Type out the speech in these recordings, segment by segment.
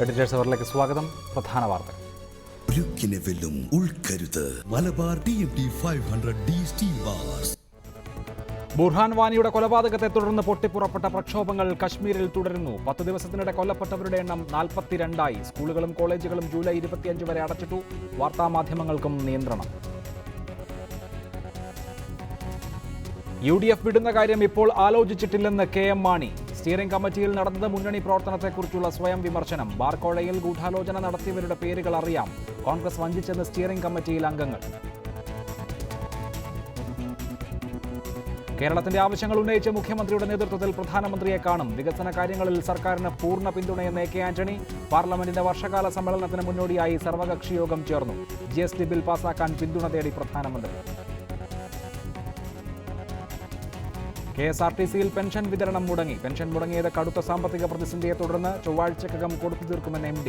Editors അവറിലേക്ക് സ്വാഗതം. പ്രധാന വാർത്തകൾ. വെല്ലും ഉൾക്കരുത്. Malabar TMT 500D steel bars. Burhan വാനിയുടെ കൊലപാതകത്തെ തുടർന്ന് പൊട്ടിപ്പുറപ്പെട്ട പ്രക്ഷോഭങ്ങൾ കശ്മീരിൽ തുടരുന്നു. 10 ദിവസത്തിനിടെ കൊല്ലപ്പെട്ടവരുടെ എണ്ണം 42ആയി. സ്കൂളുകളും കോളേജുകളും ജൂലൈ 25 വരെ അടച്ചിട്ടു. വാർത്താമാധ്യമങ്ങൾക്കും നിയന്ത്രണം. UDF വിടുന്ന കാര്യം ഇപ്പോൾ ആലോചിച്ചിട്ടില്ലെന്ന് KM മാണി. സ്റ്റിയറിംഗ് കമ്മിറ്റിയിൽ നടന്നത് മുന്നണി പ്രവർത്തനത്തെക്കുറിച്ചുള്ള സ്വയം വിമർശനം. ബാർക്കോഴയിൽ ഗൂഢാലോചന നടത്തിയവരുടെ പേരുകൾ അറിയാം. കോൺഗ്രസ് വഞ്ചിച്ചെന്ന് സ്റ്റിയറിംഗ് കമ്മിറ്റിയിൽ അംഗങ്ങൾ. കേരളത്തിന്റെ ആവശ്യങ്ങൾ ഉന്നയിച്ച് മുഖ്യമന്ത്രിയുടെ നേതൃത്വത്തിൽ പ്രധാനമന്ത്രിയെ കാണും. വികസന കാര്യങ്ങളിൽ സർക്കാരിന് പൂർണ്ണ പിന്തുണയെന്ന് AK ആന്റണി. പാർലമെന്റിന്റെ വർഷകാല സമ്മേളനത്തിന് മുന്നോടിയായി സർവകക്ഷി യോഗം ചേർന്നു. GST ബിൽ പാസാക്കാൻ പിന്തുണ തേടി പ്രധാനമന്ത്രി. KSRTCയിൽ പെൻഷൻ വിതരണം മുടങ്ങി. പെൻഷൻ മുടങ്ങിയത് കടുത്ത സാമ്പത്തിക പ്രതിസന്ധിയെ തുടർന്ന് ചൊവ്വാഴ്ചക്കകം കൊടുത്തു തീർക്കുമെന്ന് MD.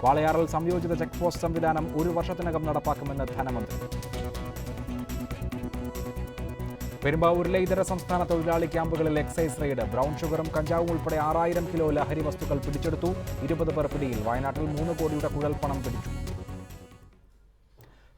വാളയാറിൽ സംയോജിത ചെക്ക് പോസ്റ്റ് സംവിധാനം 1 വർഷത്തിനകം നടപ്പാക്കുമെന്ന് ധനമന്ത്രി. പെരുമ്പാവൂരിലെ ഇതര സംസ്ഥാന തൊഴിലാളി ക്യാമ്പുകളിൽ എക്സൈസ് റെയ്ഡ്. ബ്രൗൺ ഷുഗറും കഞ്ചാവും ഉൾപ്പെടെ 6000 കിലോ ലഹരി വസ്തുക്കൾ പിടിച്ചെടുത്തു. 20 പേർ പിടിയിൽ. വയനാട്ടിൽ 3 കോടിയുടെ കുഴൽപ്പണം പിടിച്ചു.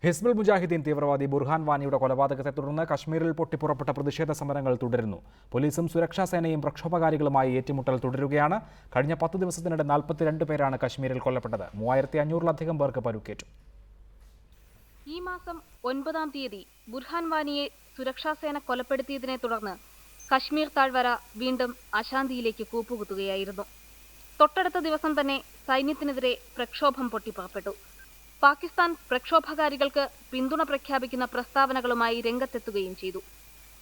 ഹിസ്ബുൾ മുജാഹിദ്ദീൻ തീവ്രവാദി ബുർഹാൻ വാനിയുടെ കൊലപാതകത്തെ തുടർന്ന് കശ്മീരിൽ പൊട്ടിപ്പുറപ്പെട്ട പ്രതിഷേധ സമരങ്ങൾ തുടരുന്നു. പോലീസും സുരക്ഷാ സേനയും പ്രക്ഷോഭകാരികളുമായി ഏറ്റുമുട്ടൽ തുടരുകയാണ്. കഴിഞ്ഞ 10 ദിവസത്തിനിടെ 42 പേരാണ് കശ്മീരിൽ കൊല്ലപ്പെട്ടത്. 3500-ലധികം പേർക്ക് പരുക്കേറ്റു. ഈ മാസം 9-ാം തീയതി ബുർഹാൻ വാനിയെ സുരക്ഷാസേന കൊലപ്പെടുത്തിയതിനെ തുടർന്ന് കശ്മീർ താഴ്വര വീണ്ടും അശാന്തിയിലേക്ക് കൂപ്പുകുത്തുകയായിരുന്നു. തൊട്ടടുത്ത ദിവസം തന്നെ സൈന്യത്തിനെതിരെ പ്രക്ഷോഭം പൊട്ടിപ്പുറപ്പെട്ടു. പാകിസ്ഥാൻ പ്രക്ഷോഭകാരികൾക്ക് പിന്തുണ പ്രഖ്യാപിക്കുന്ന പ്രസ്താവനകളുമായി രംഗത്തെത്തുകയും ചെയ്തു.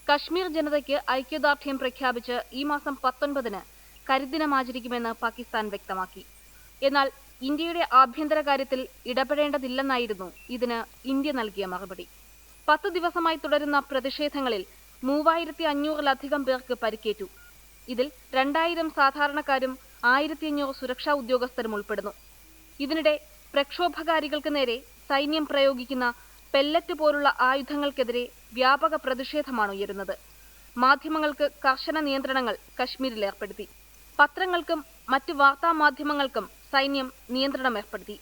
കശ്മീർ ജനതയ്ക്ക് ഐക്യദാർഢ്യം പ്രഖ്യാപിച്ച് ഈ മാസം 19-ന് കരിദിനം ആചരിക്കുമെന്ന് പാകിസ്ഥാൻ വ്യക്തമാക്കി. എന്നാൽ ഇന്ത്യയുടെ ആഭ്യന്തര കാര്യത്തിൽ ഇടപെടേണ്ടതില്ലെന്നായിരുന്നു ഇതിന് ഇന്ത്യ നൽകിയ മറുപടി. 10 ദിവസമായി തുടരുന്ന പ്രതിഷേധങ്ങളിൽ 3500-ലധികം പേർക്ക് പരിക്കേറ്റു. ഇതിൽ 2000 സാധാരണക്കാരും 1500 സുരക്ഷാ ഉദ്യോഗസ്ഥരും ഉൾപ്പെടുന്നു. ഇതിനിടെ പ്രക്ഷോഭകാരികൾക്ക് നേരെ സൈന്യം പ്രയോഗിക്കുന്ന പെല്ലറ്റ് പോലുള്ള ആയുധങ്ങൾക്കെതിരെ വ്യാപക പ്രതിഷേധമാണ് ഉയരുന്നത്. മാധ്യമങ്ങൾക്ക് കർശന നിയന്ത്രണങ്ങൾ കശ്മീരിൽ ഏർപ്പെടുത്തി. പത്രങ്ങൾക്കും മറ്റ് വാർത്താ മാധ്യമങ്ങൾക്കും സൈന്യം നിയന്ത്രണം ഏർപ്പെടുത്തി.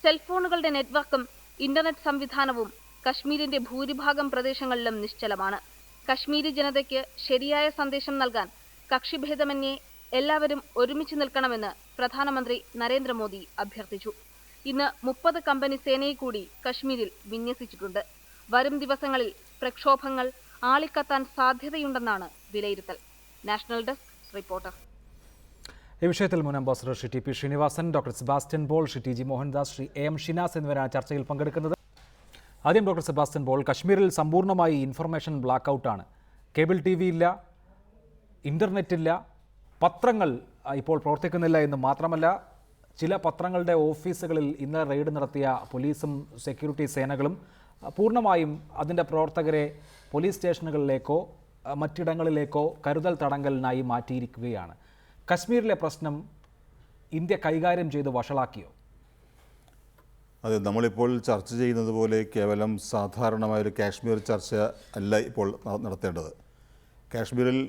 സെൽഫോണുകളുടെ നെറ്റ്വർക്കും ഇന്റർനെറ്റ് സംവിധാനവും കശ്മീരിന്റെ ഭൂരിഭാഗം പ്രദേശങ്ങളിലും നിശ്ചലമാണ്. കശ്മീരി ജനതയ്ക്ക് ശരിയായ സന്ദേശം നൽകാൻ കക്ഷിഭേദമന്യേ എല്ലാവരും ഒരുമിച്ച് നിൽക്കണമെന്ന് പ്രധാനമന്ത്രി നരേന്ദ്രമോദി അഭ്യർത്ഥിച്ചു. ഇന്ന് 30 കമ്പനി സേനയെ കൂടി കശ്മീരിൽ വിന്യസിച്ചിട്ടുണ്ട്. വരും ദിവസങ്ങളിൽ പ്രക്ഷോഭങ്ങൾ ആളിക്കത്താൻ സാധ്യതയുണ്ടെന്നാണ് വിലയിരുത്തൽ. National desk reporter. ഈ വിഷയത്തിൽ മുൻ ambassador Shri TP Srinivasan, doctor Sebastian Paul, Shri TG Mohandas, Shri AM Shinas എന്നിവരാണ് ചർച്ചയിൽ പങ്കെടുക്കുന്നത്. ആദ്യം ഡോക്ടർ സെബാസ്റ്റ്യൻ പോൾ. കശ്മീരിൽ സമ്പൂർണ്ണമായി ഇൻഫർമേഷൻ ബ്ലാക്കൗട്ടാണ്. കേബിൾ TV ഇല്ല, ഇൻ്റർനെറ്റ് ഇല്ല, പത്രങ്ങൾ ഇപ്പോൾ പ്രവർത്തിക്കുന്നില്ല എന്ന് മാത്രമല്ല, ചില പത്രങ്ങളുടെ ഓഫീസുകളിൽ ഇന്നലെ റെയ്ഡ് നടത്തിയ പോലീസും സെക്യൂരിറ്റി സേനകളും പൂർണ്ണമായും അതിൻ്റെ പ്രവർത്തകരെ പോലീസ് സ്റ്റേഷനുകളിലേക്കോ മറ്റിടങ്ങളിലേക്കോ കരുതൽ തടങ്കലിനായി മാറ്റിയിരിക്കുകയാണ്. കശ്മീരിലെ പ്രശ്നം ഇന്ത്യ കൈകാര്യം ചെയ്ത് വഷളാക്കിയോ? അതെ, നമ്മളിപ്പോൾ ചർച്ച ചെയ്യുന്നത് പോലെ കേവലം സാധാരണമായൊരു കാശ്മീർ ചർച്ച അല്ല ഇപ്പോൾ നടത്തേണ്ടത്. കാശ്മീരിൽ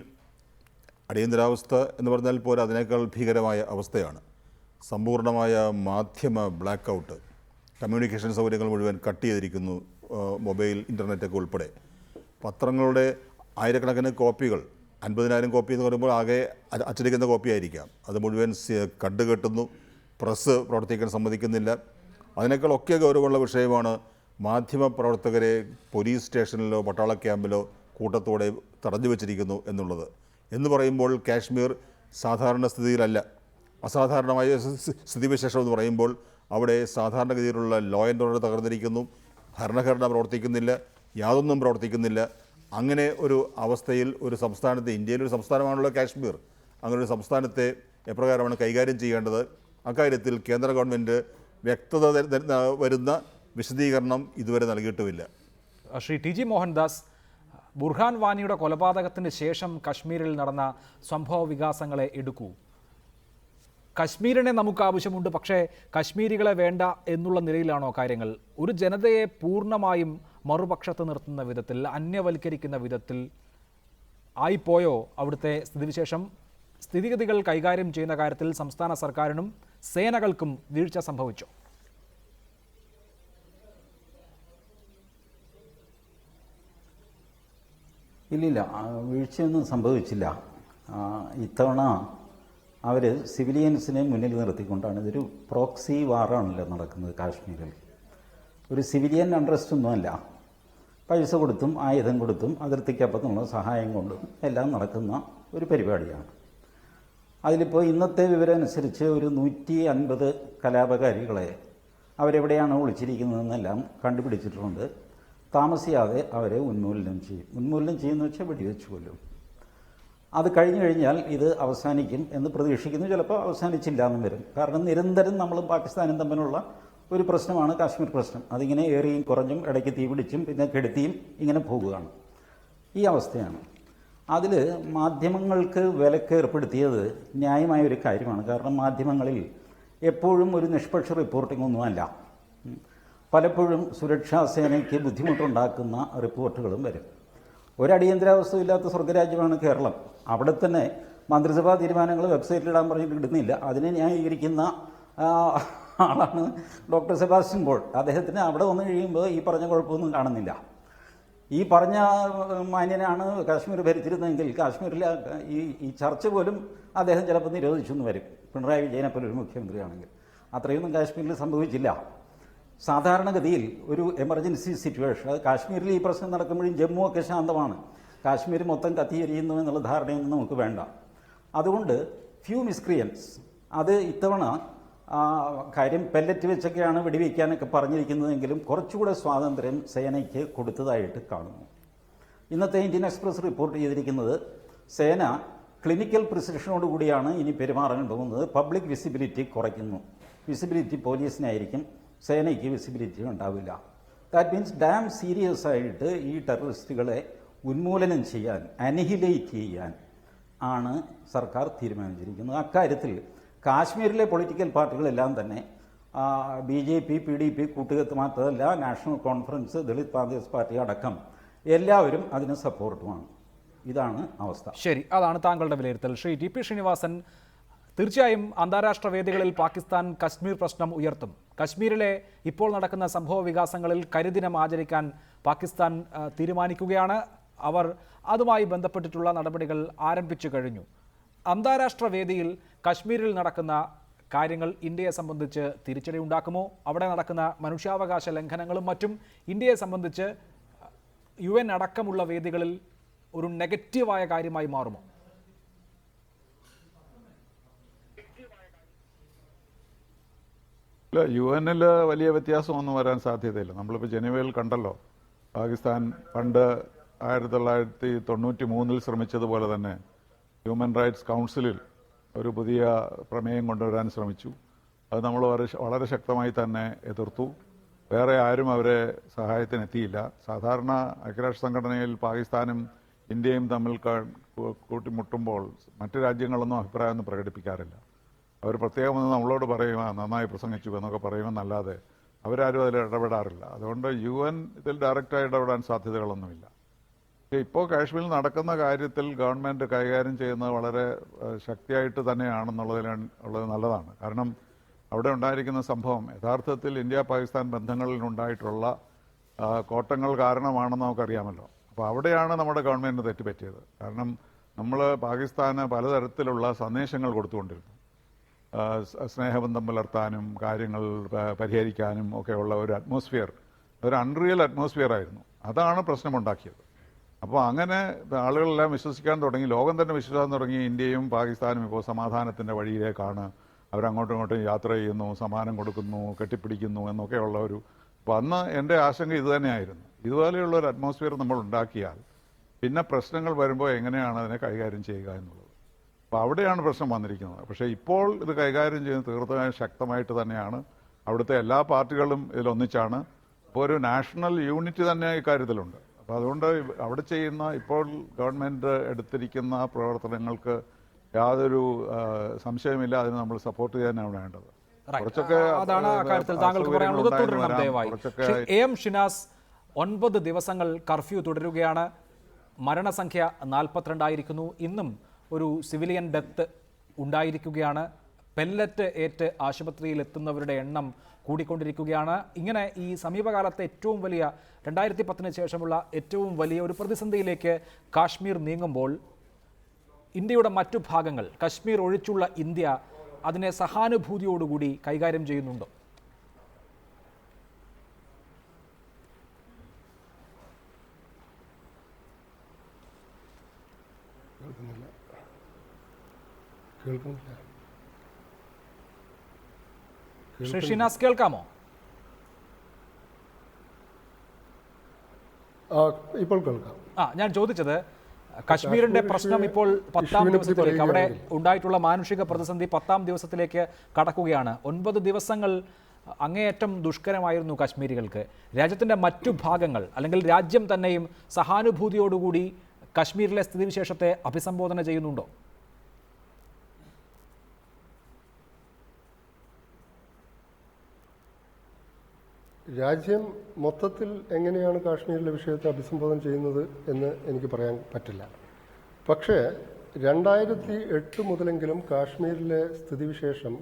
അടിയന്തരാവസ്ഥ എന്ന് പറഞ്ഞാൽ പോലെ അതിനേക്കാൾ ഭീകരമായ അവസ്ഥയാണ്. സമ്പൂർണ്ണമായ മാധ്യമ ബ്ലാക്ക് ഔട്ട്, കമ്മ്യൂണിക്കേഷൻ സൗകര്യങ്ങൾ മുഴുവൻ കട്ട് ചെയ്തിരിക്കുന്നു, മൊബൈൽ ഇൻ്റർനെറ്റൊക്കെ ഉൾപ്പെടെ. പത്രങ്ങളുടെ ആയിരക്കണക്കിന് കോപ്പികൾ, 50,000 കോപ്പി എന്ന് പറയുമ്പോൾ ആകെ അച്ചടിക്കുന്ന കോപ്പി ആയിരിക്കാം, അത് മുഴുവൻ കണ്ടുകെട്ടുന്നു. പ്രസ് പ്രവർത്തിക്കാൻ സമ്മതിക്കുന്നില്ല. അതിനേക്കാളൊക്കെ ഗൗരവമുള്ള വിഷയമാണ് മാധ്യമ പ്രവർത്തകരെ പോലീസ് സ്റ്റേഷനിലോ പട്ടാള ക്യാമ്പിലോ കൂട്ടത്തോടെ തടഞ്ഞു വച്ചിരിക്കുന്നു എന്നുള്ളത്. എന്ന് പറയുമ്പോൾ കാശ്മീർ സാധാരണ സ്ഥിതിയിലല്ല. അസാധാരണമായ സ്ഥിതിവിശേഷം എന്ന് പറയുമ്പോൾ അവിടെ സാധാരണഗതിയിലുള്ള ലോ ആൻഡ് ഓർഡർ തകർന്നിരിക്കുന്നു, ഭരണഘടന പ്രവർത്തിക്കുന്നില്ല, യാതൊന്നും പ്രവർത്തിക്കുന്നില്ല. അങ്ങനെ ഒരു അവസ്ഥയിൽ ഒരു സംസ്ഥാനത്തെ, ഇന്ത്യയിലൊരു സംസ്ഥാനമാണല്ലോ കാശ്മീർ, അങ്ങനെ ഒരു സംസ്ഥാനത്തെ എപ്രകാരമാണ് കൈകാര്യം ചെയ്യേണ്ടത്? അക്കാര്യത്തിൽ കേന്ദ്ര ഗവൺമെൻറ് വ്യക്തത വരുന്ന വിശദീകരണം ഇതുവരെ നൽകിയിട്ടുമില്ല. ശ്രീ TG മോഹൻദാസ്, ബുർഹാൻ വാനിയുടെ കൊലപാതകത്തിന് ശേഷം കശ്മീരിൽ നടന്ന സംഭവ വികാസങ്ങളെ എടുക്കൂ. കശ്മീരിനെ നമുക്ക് ആവശ്യമുണ്ട്, പക്ഷേ കശ്മീരികളെ വേണ്ട എന്നുള്ള നിലയിലാണോ കാര്യങ്ങൾ? ഒരു ജനതയെ പൂർണ്ണമായും മറുപക്ഷത്ത് നിർത്തുന്ന വിധത്തിൽ, അന്യവൽക്കരിക്കുന്ന വിധത്തിൽ ആയിപ്പോയോ അവിടുത്തെ സ്ഥിതിവിശേഷം? സ്ഥിതിഗതികൾ കൈകാര്യം ചെയ്യുന്ന കാര്യത്തിൽ സംസ്ഥാന സർക്കാരിനും സേനകൾക്കും വീഴ്ച സംഭവിച്ചു? ഇല്ലില്ല, വീഴ്ചയൊന്നും സംഭവിച്ചില്ല. ഇത്തവണ അവർ സിവിലിയൻസിനെ മുന്നിൽ നിർത്തിക്കൊണ്ടാണ്, ഇതൊരു പ്രോക്സി വാറാണല്ലോ നടക്കുന്നത് കാശ്മീരിൽ. ഒരു സിവിലിയൻ അൺട്രസ്റ്റ് ഒന്നുമല്ല, പൈസ കൊടുത്തും ആയുധം കൊടുത്തും അതിർത്തിക്കപ്പുറത്തുള്ള സഹായം കൊണ്ടും എല്ലാം നടക്കുന്ന ഒരു പരിപാടിയാണ്. അതിലിപ്പോൾ ഇന്നത്തെ വിവരം അനുസരിച്ച് ഒരു 150 കലാപകാരികളെ അവരെവിടെയാണ് ഒളിച്ചിരിക്കുന്നതെന്നെല്ലാം കണ്ടുപിടിച്ചിട്ടുണ്ട്. താമസിയാതെ അവരെ ഉന്മൂലനം ചെയ്യും. ഉന്മൂലനം ചെയ്യുമെന്ന് വെച്ചാൽ വെടിവെച്ച് കൊല്ലും. അത് കഴിഞ്ഞു കഴിഞ്ഞാൽ ഇത് അവസാനിക്കും എന്ന് പ്രതീക്ഷിക്കുന്നു. ചിലപ്പോൾ അവസാനിച്ചില്ല എന്നും വരും. കാരണം നിരന്തരം നമ്മളും പാകിസ്ഥാനും തമ്മിലുള്ള ഒരു പ്രശ്നമാണ് കാശ്മീർ പ്രശ്നം. അതിങ്ങനെ ഏറിയും കുറഞ്ഞും ഇടയ്ക്ക് തീപിടിച്ചും പിന്നെ കെടുത്തിയും ഇങ്ങനെ പോകുകയാണ്. ഈ അവസ്ഥയാണ്. അതിൽ മാധ്യമങ്ങൾക്ക് വിലക്ക് ഏർപ്പെടുത്തിയത് ന്യായമായ ഒരു കാര്യമാണ്. കാരണം മാധ്യമങ്ങളിൽ എപ്പോഴും ഒരു നിഷ്പക്ഷ റിപ്പോർട്ടിംഗ് ഒന്നുമല്ല. പലപ്പോഴും സുരക്ഷാ സേനയ്ക്ക് ബുദ്ധിമുട്ടുണ്ടാക്കുന്ന റിപ്പോർട്ടുകളും വരും. ഒരടിയന്തരാവസ്ഥ ഇല്ലാത്ത സ്വർഗരാജ്യമാണ് കേരളം. അവിടെ തന്നെ മന്ത്രിസഭാ തീരുമാനങ്ങൾ വെബ്സൈറ്റിൽ ഇടാൻ പറഞ്ഞിട്ട് ഇടുന്നില്ല. അതിനെ ന്യായീകരിക്കുന്ന ആളാണ് ഡോക്ടർ സെബാസ്റ്റ്യൻ പോൾ. അദ്ദേഹത്തിന് അവിടെ വന്നു കഴിയുമ്പോൾ ഈ പറഞ്ഞ കുഴപ്പമൊന്നും കാണുന്നില്ല. ഈ പറഞ്ഞ മാന്യനാണ് കാശ്മീർ ഭരിച്ചിരുന്നതെങ്കിൽ കാശ്മീരിൽ ഈ ചർച്ച പോലും അദ്ദേഹം ചിലപ്പോൾ നിരോധിച്ചു എന്ന് വരും, പിണറായി വിജയനെ പോലെ ഒരു മുഖ്യമന്ത്രിയാണെങ്കിൽ. അത്രയൊന്നും കാശ്മീരിൽ സംഭവിച്ചില്ല. സാധാരണഗതിയിൽ ഒരു എമർജൻസി സിറ്റുവേഷൻ, അത് കാശ്മീരിൽ ഈ പ്രശ്നം നടക്കുമ്പോഴും ജമ്മു ഒക്കെ ശാന്തമാണ്, കാശ്മീർ മൊത്തം കത്തിയെരിയുന്നു എന്നുള്ള ധാരണയൊന്നും നമുക്ക് വേണ്ട. അതുകൊണ്ട് ഫ്യൂ മിസ്ക്രിയൻസ്. അത് ഇത്തവണ കാര്യം പെല്ലറ്റ് വെച്ചൊക്കെയാണ് വെടിവെക്കാനൊക്കെ പറഞ്ഞിരിക്കുന്നതെങ്കിലും കുറച്ചുകൂടെ സ്വാതന്ത്ര്യം സേനയ്ക്ക് കൊടുത്തതായിട്ട് കാണുന്നു. ഇന്നത്തെ ഇന്ത്യൻ എക്സ്പ്രസ് റിപ്പോർട്ട് ചെയ്തിരിക്കുന്നത് സേന ക്ലിനിക്കൽ പ്രിസിഷനോട് കൂടിയാണ് ഇനി പെരുമാറാൻ പോകുന്നത്. പബ്ലിക് വിസിബിലിറ്റി കുറയ്ക്കുന്നു. വിസിബിലിറ്റി പോലീസിനായിരിക്കും, സേനയ്ക്ക് വിസിബിലിറ്റി ഉണ്ടാവില്ല. ദാറ്റ് മീൻസ് ഡാം സീരിയസ് ആയിട്ട് ഈ ടെററിസ്റ്റുകളെ ഉന്മൂലനം ചെയ്യാൻ, അനിഹിലേറ്റ് ചെയ്യാൻ ആണ് സർക്കാർ തീരുമാനിച്ചിരിക്കുന്നത്. അക്കാര്യത്തിൽ കാശ്മീരിലെ പൊളിറ്റിക്കൽ പാർട്ടികളെല്ലാം തന്നെ BJP, PDP കൂട്ടുകെട്ട് മാത്രമല്ല, national conference, Dalit Congress party അടക്കം എല്ലാവരും അതിന് സപ്പോർട്ടുമാണ്. ഇതാണ് അവസ്ഥ. ശരി, അതാണ് താങ്കളുടെ വിലയിരുത്തൽ. ശ്രീ TP ശ്രീനിവാസൻ, തീർച്ചയായും അന്താരാഷ്ട്ര വേദികളിൽ പാകിസ്ഥാൻ കശ്മീർ പ്രശ്നം ഉയർത്തും. കശ്മീരിലെ ഇപ്പോൾ നടക്കുന്ന സംഭവ വികാസങ്ങളിൽ കരിദിനം ആചരിക്കാൻ പാകിസ്ഥാൻ തീരുമാനിക്കുകയാണ്. അവർ അതുമായി ബന്ധപ്പെട്ടിട്ടുള്ള നടപടികൾ ആരംഭിച്ചു കഴിഞ്ഞു. അന്താരാഷ്ട്ര വേദിയിൽ കശ്മീരിൽ നടക്കുന്ന കാര്യങ്ങൾ ഇന്ത്യയെ സംബന്ധിച്ച് തിരിച്ചടി ഉണ്ടാക്കുമോ? അവിടെ നടക്കുന്ന മനുഷ്യാവകാശ ലംഘനങ്ങളും മറ്റും ഇന്ത്യയെ സംബന്ധിച്ച് UN അടക്കമുള്ള വേദികളിൽ ഒരു നെഗറ്റീവായ കാര്യമായി മാറുമോ? UN വലിയ വ്യത്യാസമൊന്നും വരാൻ സാധ്യതയില്ല. നമ്മളിപ്പോൾ ജനീവയിൽ കണ്ടല്ലോ, പാകിസ്ഥാൻ പണ്ട് 1993 ശ്രമിച്ചതുപോലെ തന്നെ ഹ്യൂമൻ റൈറ്റ്സ് കൗൺസിലിൽ ഒരു പുതിയ പ്രമേയം കൊണ്ടുവരാൻ ശ്രമിച്ചു. അത് നമ്മൾ വളരെ ശക്തമായി തന്നെ എതിർത്തു. വേറെ ആരും അവരെ സഹായത്തിനെത്തിയില്ല. സാധാരണ ഐക്യരാഷ്ട്ര സംഘടനയിൽ പാകിസ്ഥാനും ഇന്ത്യയും തമ്മിൽ കൂട്ടിമുട്ടുമ്പോൾ മറ്റു രാജ്യങ്ങളൊന്നും അഭിപ്രായമൊന്നും പ്രകടിപ്പിക്കാറില്ല. അവർ പ്രത്യേകം ഒന്ന് നമ്മളോട് പറയുക നന്നായി പ്രസംഗിച്ചു എന്നൊക്കെ പറയുമെന്നല്ലാതെ അവരാരും അതിൽ ഇടപെടാറില്ല. അതുകൊണ്ട് UN ഇതിൽ ഡയറക്റ്റായി ഇടപെടാൻ സാധ്യതകളൊന്നുമില്ല. ഇപ്പോൾ കാശ്മീരിൽ നടക്കുന്ന കാര്യത്തിൽ ഗവൺമെൻറ് കൈകാര്യം ചെയ്യുന്നത് വളരെ ശക്തിയായിട്ട് തന്നെയാണെന്നുള്ളത് നല്ലതാണ്. കാരണം അവിടെ ഉണ്ടായിരിക്കുന്ന സംഭവം യഥാർത്ഥത്തിൽ ഇന്ത്യ പാകിസ്ഥാൻ ബന്ധങ്ങളിലുണ്ടായിട്ടുള്ള കോട്ടങ്ങൾ കാരണമാണെന്ന് നമുക്കറിയാമല്ലോ. അപ്പോൾ അവിടെയാണ് നമ്മുടെ ഗവൺമെൻറ് തെറ്റുപറ്റിയത്. കാരണം നമ്മൾ പാകിസ്ഥാന് പലതരത്തിലുള്ള സന്ദേശങ്ങൾ കൊടുത്തുകൊണ്ടിരുന്നു. സ്നേഹബന്ധം പുലർത്താനും കാര്യങ്ങൾ പരിഹരിക്കാനും ഒക്കെയുള്ള ഒരു അറ്റ്മോസ്ഫിയർ, ഒരു അൺറിയൽ അറ്റ്മോസ്ഫിയർ ആയിരുന്നു. അതാണ് പ്രശ്നമുണ്ടാക്കിയത്. അപ്പോൾ അങ്ങനെ ആളുകളെല്ലാം വിശ്വസിക്കാൻ തുടങ്ങി, ലോകം തന്നെ വിശ്വസിക്കാൻ തുടങ്ങി ഇന്ത്യയും പാകിസ്ഥാനും ഇപ്പോൾ സമാധാനത്തിൻ്റെ വഴിയിലേക്കാണ്. അവരങ്ങോട്ടും ഇങ്ങോട്ടും യാത്ര ചെയ്യുന്നു, സമ്മാനം കൊടുക്കുന്നു, കെട്ടിപ്പിടിക്കുന്നു എന്നൊക്കെയുള്ള ഒരു. അപ്പോൾ അന്ന് എൻ്റെ ആശങ്ക ഇതുതന്നെയായിരുന്നു. ഇതുപോലെയുള്ള ഒരു അറ്റ്മോസ്ഫിയർ നമ്മൾ ഉണ്ടാക്കിയാൽ പിന്നെ പ്രശ്നങ്ങൾ വരുമ്പോൾ എങ്ങനെയാണ് അതിനെ കൈകാര്യം ചെയ്യുക എന്നുള്ളത്. അപ്പോൾ അവിടെയാണ് പ്രശ്നം വന്നിരിക്കുന്നത്. പക്ഷേ ഇപ്പോൾ ഇത് കൈകാര്യം ചെയ്യുന്നത് തീർച്ചയായും ശക്തമായിട്ട് തന്നെയാണ്. അവിടുത്തെ എല്ലാ പാർട്ടികളും ഇതിലൊന്നിച്ചാണ്. ഇപ്പോൾ ഒരു നാഷണൽ യൂണിറ്റ് തന്നെ ഇക്കാര്യത്തിലുണ്ട്. അപ്പോൾ അതുകൊണ്ട് അവിടെ ചെയ്യുന്ന ഇപ്പോൾ ഗവൺമെൻറ് എടുത്തിരിക്കുന്ന പ്രവർത്തനങ്ങൾക്ക് യാതൊരു സംശയമില്ല. അതിന് നമ്മൾ സപ്പോർട്ട് ചെയ്യാനാണ് വേണ്ടത്. കുറച്ചൊക്കെ അതാണ് അക്കാര്യത്തിൽ താങ്കൾക്ക് പറയാനുള്ളത്. തുടരണം ദയവായി. AM ഷിനാസ്, 9 ദിവസങ്ങൾ കർഫ്യൂ തുടരുകയാണ്. മരണസംഖ്യ 42 ആയിരിക്കുന്നു. ഇന്നും ഒരു സിവിലിയൻ ഡെത്ത് ഉണ്ടായിരിക്കുകയാണ്. പെല്ലറ്റ് ഏറ്റ് ആശുപത്രിയിൽ എത്തുന്നവരുടെ എണ്ണം കൂടിക്കൊണ്ടിരിക്കുകയാണ്. ഇങ്ങനെ ഈ സമീപകാലത്തെ ഏറ്റവും വലിയ 2010 ശേഷമുള്ള ഏറ്റവും വലിയ ഒരു പ്രതിസന്ധിയിലേക്ക് കാശ്മീർ നീങ്ങുമ്പോൾ ഇന്ത്യയുടെ മറ്റു ഭാഗങ്ങൾ, കശ്മീർ ഒഴിച്ചുള്ള ഇന്ത്യ, അതിനെ സഹാനുഭൂതിയോടുകൂടി കൈകാര്യം ചെയ്യുന്നുണ്ടോ? ശ്രീ ഷിനാസ്, കേൾക്കാമോ? ഇപ്പോൾ കേൾക്കാം. ഞാൻ ചോദിച്ചത്, കശ്മീരിന്റെ പ്രശ്നം ഇപ്പോൾ 10ാം ദിവസത്തിലേക്ക്, അവിടെ ഉണ്ടായിട്ടുള്ള മാനുഷിക പ്രതിസന്ധി 10ാം ദിവസത്തിലേക്ക് കടക്കുകയാണ്. 9 ദിവസങ്ങൾ അങ്ങേയറ്റം ദുഷ്കരമായിരുന്നു കശ്മീരികൾക്ക്. രാജ്യത്തിന്റെ മറ്റു ഭാഗങ്ങൾ അല്ലെങ്കിൽ രാജ്യം തന്നെയും സഹാനുഭൂതിയോടുകൂടി കശ്മീരിലെ സ്ഥിതിവിശേഷത്തെ അഭിസംബോധന ചെയ്യുന്നുണ്ടോ? രാജ്യം മൊത്തത്തിൽ എങ്ങനെയാണ് കാശ്മീരിലെ വിഷയത്തെ അഭിസംബോധന ചെയ്യുന്നത് എന്ന് എനിക്ക് പറയാൻ പറ്റില്ല. പക്ഷേ 2008 മുതലെങ്കിലും കാശ്മീരിലെ സ്ഥിതിവിശേഷം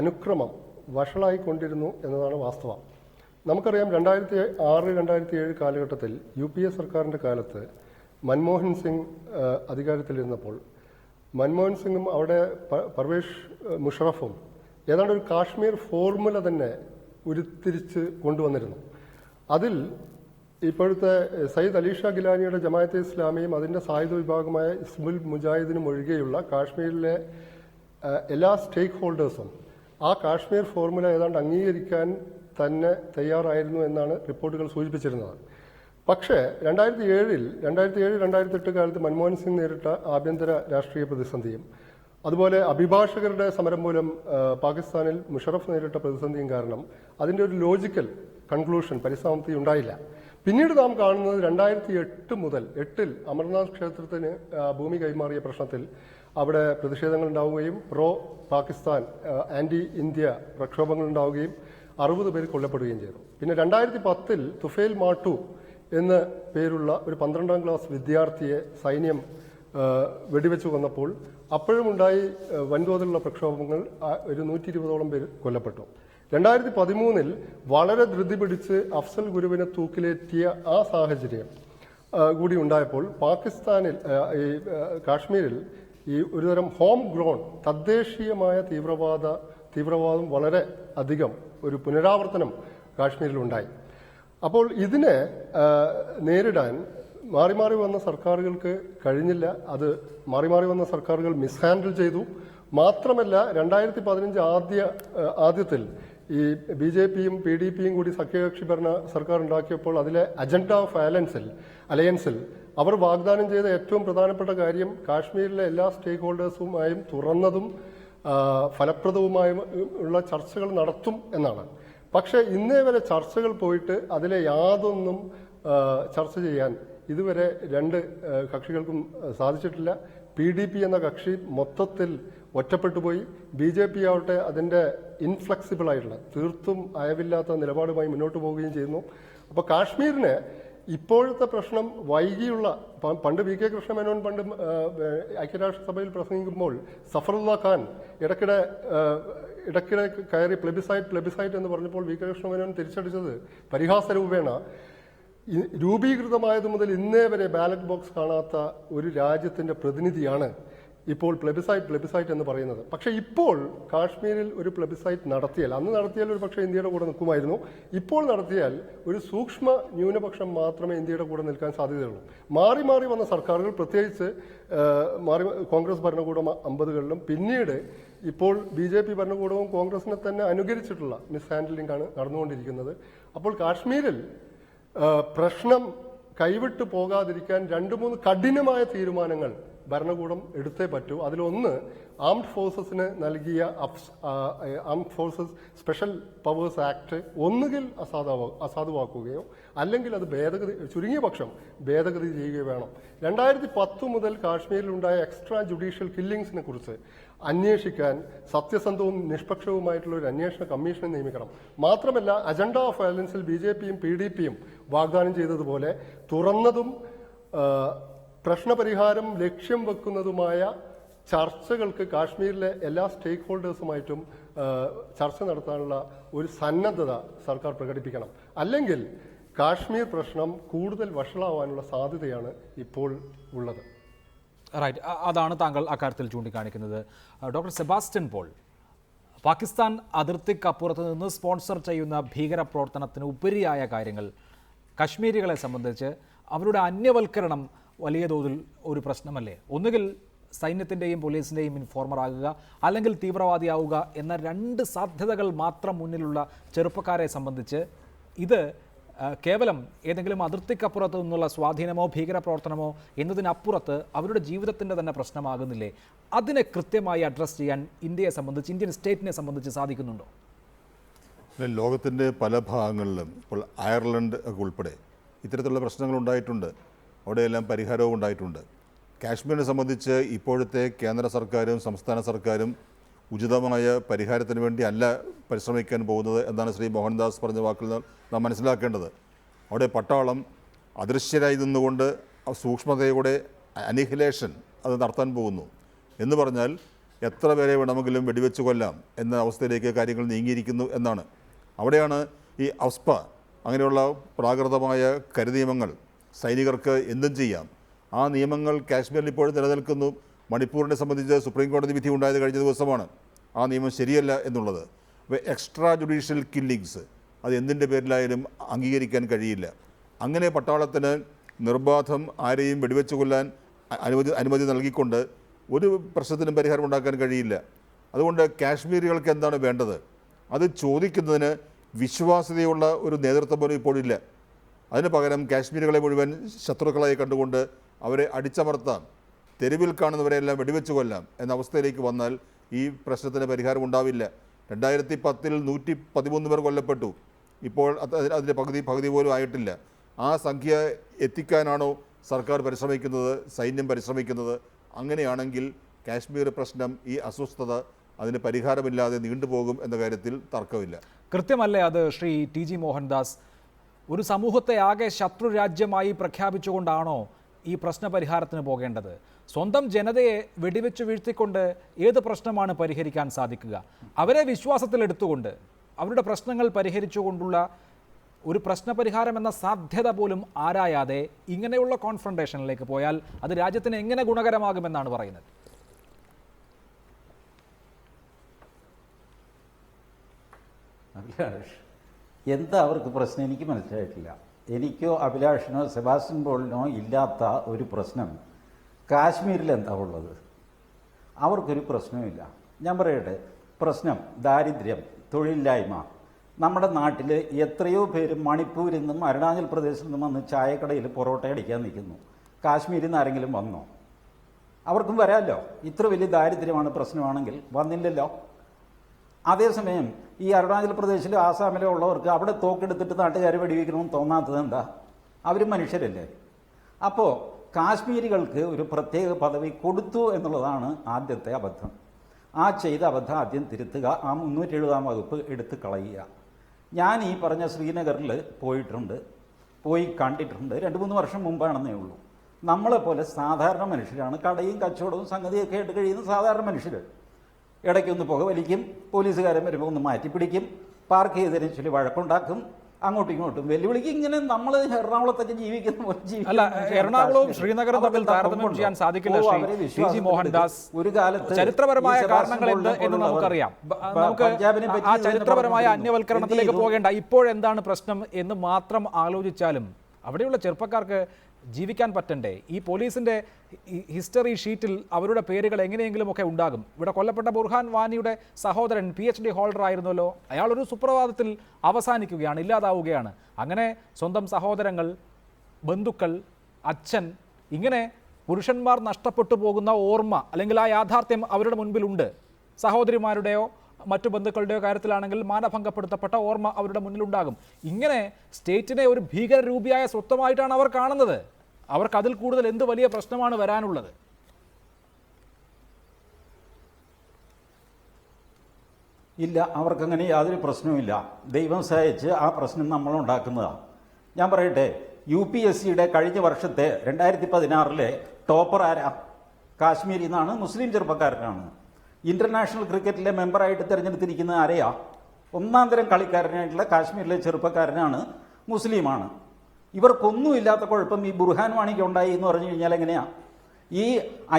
അനുക്രമം വഷളായിക്കൊണ്ടിരുന്നു എന്നതാണ് വാസ്തവം. നമുക്കറിയാം, 2006-2007 കാലഘട്ടത്തിൽ UPA സർക്കാരിൻ്റെ കാലത്ത് മൻമോഹൻ സിംഗ് അധികാരത്തിലിരുന്നപ്പോൾ മൻമോഹൻ സിംഗും അവിടെ പർവേഷ് മുഷറഫും ഏതാണ്ട് ഒരു കാശ്മീർ ഫോർമുല തന്നെ ഉരുത്തിരിച്ച് കൊണ്ടുവന്നിരുന്നു. അതിൽ ഇപ്പോഴത്തെ സയ്യിദ് അലി ഷാ ഗിലാനിയുടെ ജമാഅത്തെ ഇസ്ലാമിയും അതിൻ്റെ സായുധ വിഭാഗമായ ഇസ്മുൽ മുജാഹിദിനും ഒഴികെയുള്ള കാശ്മീരിലെ എല്ലാ സ്റ്റേക്ക് ഹോൾഡേഴ്സും ആ കാശ്മീർ ഫോർമുല ഏതാണ്ട് അംഗീകരിക്കാൻ തന്നെ തയ്യാറായിരുന്നു എന്നാണ് റിപ്പോർട്ടുകൾ സൂചിപ്പിച്ചിരുന്നത്. പക്ഷേ 2007-2008 കാലത്ത് മൻമോഹൻ സിംഗ് നേരിട്ട ആഭ്യന്തര രാഷ്ട്രീയ പ്രതിസന്ധിയും അതുപോലെ അഭിഭാഷകരുടെ സമരം മൂലം പാകിസ്ഥാനിൽ മുഷറഫ് നേരിട്ട പ്രതിസന്ധിയും കാരണം അതിൻ്റെ ഒരു ലോജിക്കൽ കൺക്ലൂഷൻ, പരിസമാപ്തി ഉണ്ടായില്ല. പിന്നീട് നാം കാണുന്നത് 2008 മുതൽ 8-ൽ അമർനാഥ് ക്ഷേത്രത്തിന് ഭൂമി കൈമാറിയ പ്രശ്നത്തിൽ അവിടെ പ്രതിഷേധങ്ങൾ ഉണ്ടാവുകയും പ്രോ പാകിസ്ഥാൻ ആൻറ്റി ഇന്ത്യ പ്രക്ഷോഭങ്ങൾ ഉണ്ടാവുകയും 60 പേർ കൊല്ലപ്പെടുകയും ചെയ്തു. പിന്നെ 2010-ൽ തുഫേൽ മാട്ടു എന്ന പേരുള്ള ഒരു 12ാം ക്ലാസ് വിദ്യാർത്ഥിയെ സൈന്യം വെടിവെച്ച് കൊന്നപ്പോൾ അപ്പോഴും ഉണ്ടായി വൻതോതിലുള്ള പ്രക്ഷോഭങ്ങൾ. ഒരു 120ഓളം പേര് കൊല്ലപ്പെട്ടു. 2013-ൽ വളരെ ധൃതി പിടിച്ച് അഫ്സൽ ഗുരുവിനെ തൂക്കിലേറ്റിയ ആ സാഹചര്യം കൂടി ഉണ്ടായപ്പോൾ പാകിസ്ഥാനിൽ ഈ കാശ്മീരിൽ ഈ ഒരുതരം ഹോം ഗ്രോൺ തദ്ദേശീയമായ തീവ്രവാദം വളരെ അധികം ഒരു പുനരാവർത്തനം കാശ്മീരിലുണ്ടായി. അപ്പോൾ ഇതിനെ നേരിടാൻ മാറി മാറി വന്ന സർക്കാരുകൾക്ക് കഴിഞ്ഞില്ല. അത് മാറി മാറി വന്ന സർക്കാരുകൾ മിസ്ഹാൻഡിൽ ചെയ്തു. മാത്രമല്ല 2015 ആദ്യത്തിൽ ഈ BJPയും PDPയും കൂടി സഖ്യകക്ഷി ഭരണ സർക്കാർ ഉണ്ടാക്കിയപ്പോൾ അതിലെ അജണ്ട ഓഫ് അലയൻസിൽ അവർ വാഗ്ദാനം ചെയ്ത ഏറ്റവും പ്രധാനപ്പെട്ട കാര്യം കാശ്മീരിലെ എല്ലാ സ്റ്റേക്ക് ഹോൾഡേഴ്സുമായും തുറന്നതും ഫലപ്രദവുമായും ഉള്ള ചർച്ചകൾ നടത്തും എന്നാണ്. പക്ഷേ ഇന്നേ വരെ ചർച്ചകൾ പോയിട്ട് അതിലെ യാതൊന്നും ചർച്ച ചെയ്യാൻ ഇതുവരെ രണ്ട് കക്ഷികൾക്കും സാധിച്ചിട്ടില്ല. PDP എന്ന കക്ഷി മൊത്തത്തിൽ ഒറ്റപ്പെട്ടുപോയി. BJP ആവട്ടെ അതിൻ്റെ ഇൻഫ്ലെക്സിബിൾ ആയിട്ടുള്ള തീർത്തും അയവില്ലാത്ത നിലപാടുമായി മുന്നോട്ട് പോവുകയും ചെയ്യുന്നു. അപ്പോൾ കാശ്മീരിന് ഇപ്പോഴത്തെ പ്രശ്നം വൈകിയുള്ള പണ്ട് VK കൃഷ്ണമേനോൻ പണ്ട് ഐക്യരാഷ്ട്രസഭയിൽ പ്രസംഗിക്കുമ്പോൾ സഫറുല്ല ഖാൻ ഇടയ്ക്കിടെ കയറി പ്ലെബിസൈറ്റ് എന്ന് പറഞ്ഞപ്പോൾ VK കൃഷ്ണമേനോൻ തിരിച്ചടിച്ചത് പരിഹാസ രൂപേണ രൂപീകൃതമായത് മുതൽ ഇന്നേ വരെ ബാലറ്റ് ബോക്സ് കാണാത്ത ഒരു രാജ്യത്തിൻ്റെ പ്രതിനിധിയാണ് ഇപ്പോൾ പ്ലെബിസൈറ്റ് എന്ന് പറയുന്നത്. പക്ഷേ ഇപ്പോൾ കാശ്മീരിൽ ഒരു പ്ലെബിസൈറ്റ് നടത്തിയാൽ, അന്ന് നടത്തിയാൽ ഒരു പക്ഷേ ഇന്ത്യയുടെ കൂടെ നിൽക്കുമായിരുന്നു. ഇപ്പോൾ നടത്തിയാൽ ഒരു സൂക്ഷ്മ ന്യൂനപക്ഷം മാത്രമേ ഇന്ത്യയുടെ കൂടെ നിൽക്കാൻ സാധ്യതയുള്ളൂ. മാറി മാറി വന്ന സർക്കാരുകൾ, പ്രത്യേകിച്ച് കോൺഗ്രസ് ഭരണകൂടം 50കളിലും പിന്നീട് ഇപ്പോൾ BJP ഭരണകൂടവും കോൺഗ്രസിനെ തന്നെ അനുകരിച്ചിട്ടുള്ള മിസ് ഹാൻഡ്ലിംഗ് ആണ് നടന്നുകൊണ്ടിരിക്കുന്നത്. അപ്പോൾ കാശ്മീരിൽ പ്രശ്നം കൈവിട്ടു പോകാതിരിക്കാൻ 2-3 കഠിനമായ തീരുമാനങ്ങൾ ഭരണകൂടം എടുത്തേ പറ്റൂ. അതിലൊന്ന് ആംഡ് ഫോഴ്സസിന് നൽകിയ armed forces special powers act ഒന്നുകിൽ അസാധുവാക്കുകയോ അല്ലെങ്കിൽ അത് ചുരുങ്ങിയ പക്ഷം ഭേദഗതി ചെയ്യുകയോ വേണം. 2010 മുതൽ കാശ്മീരിലുണ്ടായ എക്സ്ട്രാ ജുഡീഷ്യൽ കില്ലിങ്സിനെ കുറിച്ച് അന്വേഷിക്കാൻ സത്യസന്ധവും നിഷ്പക്ഷവുമായിട്ടുള്ള ഒരു അന്വേഷണ കമ്മീഷനെ നിയമിക്കണം. മാത്രമല്ല അജണ്ട ഓഫ് വയലൻസിൽ BJPയും PDPയും വാഗ്ദാനം ചെയ്തതുപോലെ തുറന്നതും പ്രശ്നപരിഹാരം ലക്ഷ്യം വെക്കുന്നതുമായ ചർച്ചകൾക്ക് കാശ്മീരിലെ എല്ലാ സ്റ്റേക്ക് ഹോൾഡേഴ്സുമായിട്ടും ചർച്ച നടത്താനുള്ള ഒരു സന്നദ്ധത സർക്കാർ പ്രകടിപ്പിക്കണം. അല്ലെങ്കിൽ കാശ്മീർ പ്രശ്നം കൂടുതൽ വഷളാവാനുള്ള സാധ്യതയാണ് ഇപ്പോൾ ഉള്ളത്. റൈറ്റ്, അതാണ് താങ്കൾ അക്കാര്യത്തിൽ ചൂണ്ടിക്കാണിക്കുന്നത്. ഡോക്ടർ സെബാസ്റ്റ്യൻ പോൾ, പാകിസ്ഥാൻ അതിർത്തിക്കപ്പുറത്ത് നിന്ന് സ്പോൺസർ ചെയ്യുന്ന ഭീകരപ്രവർത്തനത്തിന് ഉപരിയായ കാര്യങ്ങൾ കശ്മീരികളെ സംബന്ധിച്ച് അവരുടെ അന്യവൽക്കരണം വലിയ തോതിൽ ഒരു പ്രശ്നമല്ലേ? ഒന്നുകിൽ സൈന്യത്തിൻ്റെയും പോലീസിൻ്റെയും ഇൻഫോർമർ ആകുക, അല്ലെങ്കിൽ തീവ്രവാദിയാവുക എന്ന രണ്ട് സാധ്യതകൾ മാത്രം മുന്നിലുള്ള ചെറുപ്പക്കാരെ സംബന്ധിച്ച് ഇത് കേവലം ഏതെങ്കിലും അതിർത്തിക്കപ്പുറത്ത് നിന്നുള്ള സ്വാധീനമോ ഭീകരപ്രവർത്തനമോ എന്നതിനപ്പുറത്ത് അവരുടെ ജീവിതത്തിൻ്റെ തന്നെ പ്രശ്നമാകുന്നില്ലേ? അതിനെ കൃത്യമായി അഡ്രസ്സ് ചെയ്യാൻ ഇന്ത്യയെ സംബന്ധിച്ച്, ഇന്ത്യൻ സ്റ്റേറ്റിനെ സംബന്ധിച്ച് സാധിക്കുന്നുണ്ടോ? ലോകത്തിൻ്റെ പല ഭാഗങ്ങളിലും ഇപ്പോൾ അയർലൻഡ് ഒക്കെ ഉൾപ്പെടെ ഇത്തരത്തിലുള്ള പ്രശ്നങ്ങൾ ഉണ്ടായിട്ടുണ്ട്. അവിടെയെല്ലാം പരിഹാരവും ഉണ്ടായിട്ടുണ്ട്. കാശ്മീരിനെ സംബന്ധിച്ച് ഇപ്പോഴത്തെ കേന്ദ്ര സർക്കാരും സംസ്ഥാന സർക്കാരും ഉചിതമായ പരിഹാരത്തിന് വേണ്ടി അല്ല പരിശ്രമിക്കാൻ പോകുന്നത് എന്നാണ് ശ്രീ മോഹൻദാസ് പറഞ്ഞ വാക്കിൽ നാം മനസ്സിലാക്കേണ്ടത്. അവിടെ പട്ടാളം അദൃശ്യരായി നിന്നുകൊണ്ട് സൂക്ഷ്മതയോടെ അനിഹിലേഷൻ അത് നടത്താൻ പോകുന്നു എന്ന് പറഞ്ഞാൽ എത്ര പേരെ വേണമെങ്കിലും വെടിവെച്ച് കൊല്ലാം എന്ന അവസ്ഥയിലേക്ക് കാര്യങ്ങൾ നീങ്ങിയിരിക്കുന്നു എന്നാണ്. അവിടെയാണ് ഈ അവസ്പ അങ്ങനെയുള്ള പ്രാകൃതമായ കരുനിയമങ്ങൾ, സൈനികർക്ക് എന്തും ചെയ്യാം, ആ നിയമങ്ങൾ കാശ്മീരിൽ ഇപ്പോഴും നിലനിൽക്കുന്നു. മണിപ്പൂരിനെ സംബന്ധിച്ച് സുപ്രീം കോടതി വിധി ഉണ്ടായത് കഴിഞ്ഞ ദിവസമാണ്. ആ നിയമം ശരിയല്ല എന്നുള്ളത്. അപ്പോൾ എക്സ്ട്രാ ജുഡീഷ്യൽ കില്ലിങ്സ് അത് എന്തിൻ്റെ പേരിലായാലും അംഗീകരിക്കാൻ കഴിയില്ല. അങ്ങനെ പട്ടാളത്തിന് നിർബാധം ആരെയും വെടിവെച്ച് കൊല്ലാൻ അനുമതി നൽകിക്കൊണ്ട് ഒരു പ്രശ്നത്തിനും പരിഹാരം ഉണ്ടാക്കാൻ കഴിയില്ല. അതുകൊണ്ട് കാശ്മീരികൾക്ക് എന്താണ് വേണ്ടത്? അത് ചോദിക്കുന്നതിന് വിശ്വാസ്യതയുള്ള ഒരു നേതൃത്വം പോലും ഇപ്പോഴില്ല. അതിന് പകരം കാശ്മീരികളെ മുഴുവൻ ശത്രുക്കളായി കണ്ടുകൊണ്ട് അവരെ അടിച്ചമർത്താം, തെരുവിൽ കാണുന്നവരെല്ലാം വെടിവെച്ച് കൊല്ലാം എന്ന അവസ്ഥയിലേക്ക് വന്നാൽ ഈ പ്രശ്നത്തിന് പരിഹാരം ഉണ്ടാവില്ല. 2010 113 പേർ കൊല്ലപ്പെട്ടു. ഇപ്പോൾ അതിൻ്റെ പകുതി പോലും ആയിട്ടില്ല. ആ സംഖ്യ എത്തിക്കാനാണോ സർക്കാർ പരിശ്രമിക്കുന്നത്, സൈന്യം പരിശ്രമിക്കുന്നത്? അങ്ങനെയാണെങ്കിൽ കാശ്മീർ പ്രശ്നം, ഈ അസ്വസ്ഥത അതിന് പരിഹാരമില്ലാതെ നീണ്ടുപോകും എന്ന കാര്യത്തിൽ തർക്കമില്ല. കൃത്യമല്ലേ അത് ശ്രീ ടി ജി മോഹൻദാസ്? ഒരു സമൂഹത്തെ ആകെ ശത്രു രാജ്യമായി പ്രഖ്യാപിച്ചുകൊണ്ടാണോ ഈ പ്രശ്നപരിഹാരത്തിന് പോകേണ്ടത്? സ്വന്തം ജനതയെ വെടിവെച്ച് വീഴ്ത്തിക്കൊണ്ട് ഏത് പ്രശ്നമാണ് പരിഹരിക്കാൻ സാധിക്കുക? അവരെ വിശ്വാസത്തിലെടുത്തുകൊണ്ട് അവരുടെ പ്രശ്നങ്ങൾ പരിഹരിച്ചുകൊണ്ടുള്ള ഒരു പ്രശ്നപരിഹാരം എന്ന സാധ്യത പോലും ആരായാതെ ഇങ്ങനെയുള്ള കോൺഫ്രണ്ടേഷനിലേക്ക് പോയാൽ അത് രാജ്യത്തിന് എങ്ങനെ ഗുണകരമാകുമെന്നാണ് പറയുന്നത്? അഭിലാഷ്, എന്താ അവർക്ക് പ്രശ്നം? എനിക്ക് മനസ്സിലായിട്ടില്ല. എനിക്കോ അഭിലാഷിനോ സെബാസ്റ്റ്യൻ പോളിനോ ഇല്ലാത്ത ഒരു പ്രശ്നം കാശ്മീരിൽ എന്താ ഉള്ളത്? അവർക്കൊരു പ്രശ്നവുമില്ല. ഞാൻ പറയട്ടെ, പ്രശ്നം ദാരിദ്ര്യം, തൊഴിലില്ലായ്മ. നമ്മുടെ നാട്ടിൽ എത്രയോ പേര് മണിപ്പൂരിൽ നിന്നും അരുണാചൽ പ്രദേശിൽ നിന്നും വന്ന് ചായക്കടയിൽ പൊറോട്ട അടിക്കാൻ നിൽക്കുന്നു. കാശ്മീരിൽ നിന്ന് ആരെങ്കിലും വന്നോ? അവർക്കും വരാമല്ലോ. ഇത്ര വലിയ ദാരിദ്ര്യമാണ് പ്രശ്നമാണെങ്കിൽ വന്നില്ലല്ലോ. അതേസമയം ഈ അരുണാചൽ പ്രദേശിലോ ആസാമിലോ ഉള്ളവർക്ക് അവിടെ തോക്കെടുത്തിട്ട് നാട്ടുകാർ വെടിവെക്കണമെന്ന് തോന്നാത്തത് എന്താ? അവർ മനുഷ്യരല്ലേ. അപ്പോൾ കാശ്മീരികൾക്ക് ഒരു പ്രത്യേക പദവി കൊടുത്തു എന്നുള്ളതാണ് ആദ്യത്തെ അബദ്ധം. ആ ചെയ്ത അബദ്ധം ആദ്യം തിരുത്തുക. ആ 370 വകുപ്പ് എടുത്ത് കളയുക. ഞാൻ ഈ പറഞ്ഞ ശ്രീനഗറിൽ പോയി കണ്ടിട്ടുണ്ട്. 2-3 വർഷം മുമ്പാണെന്നേ ഉള്ളൂ. നമ്മളെപ്പോലെ സാധാരണ മനുഷ്യരാണ്. കടയും കച്ചവടവും സംഗതിയൊക്കെ ആയിട്ട് കഴിയുന്ന സാധാരണ മനുഷ്യർ. ഇടയ്ക്കൊന്ന് പുക വലിക്കും, പോലീസുകാരൻ വരുമ്പോൾ ഒന്ന് മാറ്റിപ്പിടിക്കും, പാർക്ക് ചെയ്തതിനെ ചൊല്ലി വഴക്കുണ്ടാക്കും, അങ്ങോട്ടും ഇങ്ങോട്ടും വെല്ലുവിളിക്കും. ഇങ്ങനെ നമ്മൾ എറണാകുളത്തൊക്കെ ജീവിക്കുന്ന പോലെ അല്ല, എറണാകുളവും ശ്രീനഗറും തമ്മിൽ താരതമ്യം ചെയ്യാൻ സാധിക്കില്ല. ശ്രീ ജി മോഹൻദാസ്, ഒരു കാലത്ത് ചരിത്രപരമായ കാരണങ്ങൾ എന്ത് എന്ന് നമുക്കറിയാം. നമുക്ക് ആ ചരിത്രപരമായ അന്യവൽക്കരണത്തിലേക്ക് പോകേണ്ട. ഇപ്പോഴെന്താണ് പ്രശ്നം എന്ന് മാത്രം ആലോചിച്ചാലും അവിടെയുള്ള ചെറുപ്പക്കാർക്ക് ജീവിക്കാൻ പറ്റണ്ടേ? ഈ പോലീസിൻ്റെ ഹിസ്റ്ററി ഷീറ്റിൽ അവരുടെ പേരുകൾ എങ്ങനെയെങ്കിലുമൊക്കെ ഉണ്ടാകും. ഇവിടെ കൊല്ലപ്പെട്ട ബുർഹാൻ വാനിയുടെ സഹോദരൻ PhD ഹോൾഡർ ആയിരുന്നല്ലോ. അയാളൊരു സുപ്രഭാതത്തിൽ അവസാനിക്കുകയാണ്, ഇല്ലാതാവുകയാണ്. അങ്ങനെ സ്വന്തം സഹോദരങ്ങൾ, ബന്ധുക്കൾ, അച്ഛൻ, ഇങ്ങനെ പുരുഷന്മാർ നഷ്ടപ്പെട്ടു പോകുന്ന ഓർമ്മ അല്ലെങ്കിൽ ആ യാഥാർത്ഥ്യം അവരുടെ മുൻപിലുണ്ട്. സഹോദരിമാരുടെയോ മറ്റു ബന്ധുക്കളുടെയോ കാര്യത്തിലാണെങ്കിൽ മാനഭംഗപ്പെടുത്തപ്പെട്ട ഓർമ്മ അവരുടെ മുന്നിലുണ്ടാകും. ഇങ്ങനെ സ്റ്റേറ്റിനെ ഒരു ഭീകരരൂപിയായ സ്വത്വമായിട്ടാണ് അവർ കാണുന്നത്. അവർക്ക് അതിൽ കൂടുതൽ എന്ത് വലിയ പ്രശ്നമാണ് വരാനുള്ളത്? ഇല്ല, അവർക്കങ്ങനെ യാതൊരു പ്രശ്നവുമില്ല. ദൈവം സഹായിച്ച് ആ പ്രശ്നം നമ്മളുണ്ടാക്കുന്നതാണ്. ഞാൻ പറയട്ടെ, UPSCയുടെ കഴിഞ്ഞ വർഷത്തെ 2016 ടോപ്പർ ആരാ? കാശ്മീരിൽ നിന്നാണ്, മുസ്ലിം ചെറുപ്പക്കാരനാണ്. ഇന്റർനാഷണൽ ക്രിക്കറ്റിലെ മെമ്പറായിട്ട് തിരഞ്ഞെടുത്തിരിക്കുന്ന ആരെയാ? ഒന്നാം തരം കളിക്കാരനായിട്ടുള്ള കാശ്മീരിലെ ചെറുപ്പക്കാരനാണ്, മുസ്ലിമാണ്. ഇവർക്കൊന്നുമില്ലാത്ത കുഴപ്പം ഈ ബുർഹാൻ വാണിക്ക് ഉണ്ടായി എന്ന് പറഞ്ഞു കഴിഞ്ഞാൽ എങ്ങനെയാ? ഈ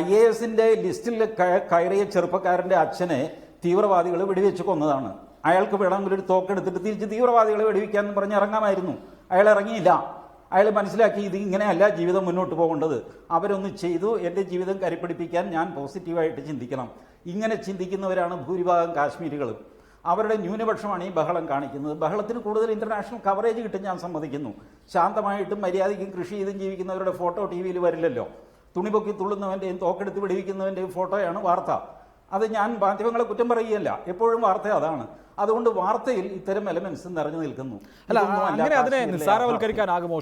IASന്റെ ലിസ്റ്റിൽ കയറിയ ചെറുപ്പക്കാരൻ്റെ അച്ഛനെ തീവ്രവാദികൾ വെടിവെച്ച് കൊന്നതാണ്. അയാൾക്ക് വേണമെങ്കിൽ ഒരു തോക്കെടുത്തിട്ട് തിരിച്ച് തീവ്രവാദികളെ വെടിവെക്കാമെന്ന് പറഞ്ഞ് ഇറങ്ങാമായിരുന്നു. അയാൾ ഇറങ്ങിയില്ല. അയാൾ മനസ്സിലാക്കി ഇത് ഇങ്ങനെയല്ല ജീവിതം മുന്നോട്ട് പോകേണ്ടത്. അവരൊന്ന് ചെയ്തു, എൻ്റെ ജീവിതം കരിപ്പിടിപ്പിക്കാൻ ഞാൻ പോസിറ്റീവായിട്ട് ചിന്തിക്കണം. ഇങ്ങനെ ചിന്തിക്കുന്നവരാണ് ഭൂരിഭാഗം കാശ്മീരികളും. അവരുടെ ന്യൂനപക്ഷമാണ് ഈ ബഹളം കാണിക്കുന്നത്. ബഹളത്തിന് കൂടുതൽ ഇന്റർനാഷണൽ കവറേജ് കിട്ടും, ഞാൻ സമ്മതിക്കുന്നു. ശാന്തമായിട്ടും മര്യാദയ്ക്കും കൃഷി ചെയ്തും ജീവിക്കുന്നവരുടെ ഫോട്ടോ TV-യിൽ വരില്ലല്ലോ. തുണിപൊക്കി തുള്ളുന്നവൻ്റെയും തോക്കെടുത്ത് വെടിവെക്കുന്നവൻ്റെയും ഫോട്ടോയാണ് വാർത്ത. അത് ഞാൻ മാധ്യമങ്ങളെ കുറ്റം പറയുകയല്ല, എപ്പോഴും വാർത്ത അതാണ്. അതുകൊണ്ട് വാർത്തയിൽ ഇത്തരം എലമെന്റ്സ് നിറഞ്ഞു നിൽക്കുന്നു. അല്ല, അങ്ങനെ അതിനെ നിസ്സാരവൽക്കരിക്കാനാകുമോ?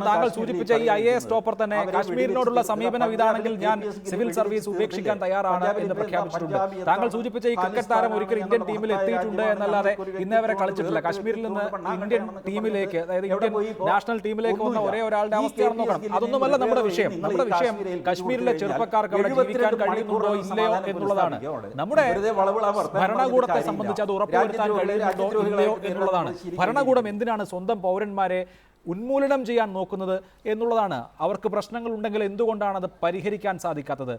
താങ്കൾ സൂചിപ്പിച്ച ഈ IAS ടോപ്പർ തന്നെ കാശ്മീരിനോടുള്ള സമീപനം ഇതാണെങ്കിൽ ഞാൻ സിവിൽ സർവീസ് ഉപേക്ഷിക്കാൻ തയ്യാറാണ് എന്ന് പ്രഖ്യാപിച്ചിട്ടുണ്ട്. താങ്കൾ സൂചിപ്പിച്ച ഈ ക്രിക്കറ്റ് താരം ഒരിക്കൽ ഇന്ത്യൻ ടീമിൽ എത്തിയിട്ടുണ്ട് എന്നല്ലാതെ ഇന്നേ വരെ കളിച്ചിട്ടില്ല. കാശ്മീരിൽ നിന്ന് ഇന്ത്യൻ ടീമിലേക്ക്, അതായത് ഇന്ത്യൻ നാഷണൽ ടീമിലേക്ക് വന്ന ഒരേ ഒരാളുടെ അവസ്ഥയാണ് നോക്കണം. അതൊന്നുമല്ല നമ്മുടെ വിഷയം. നമ്മുടെ വിഷയം കാശ്മീരിലെ ചെറുപ്പക്കാർക്ക് അവിടെ ജീവിക്കാൻ കഴിയുന്നുണ്ടോ ഇല്ലയോ എന്നുള്ളതാണ്. നമ്മുടെ ഭരണകൂടത്തെ സംബന്ധിച്ച് അത് ഉറപ്പുവരുത്താൻ കഴിയുന്നുണ്ടോ ഇല്ലയോ എന്നുള്ളതാണ്. ഭരണകൂടം എന്തിനാണ് സ്വന്തം പൗരന്മാരെ ഉന്മൂലനം ചെയ്യാൻ നോക്കുന്നത് എന്നുള്ളതാണ്. അവർക്ക് പ്രശ്നങ്ങൾ ഉണ്ടെങ്കിൽ എന്തുകൊണ്ടാണ് അത് പരിഹരിക്കാൻ സാധിക്കാത്തത്?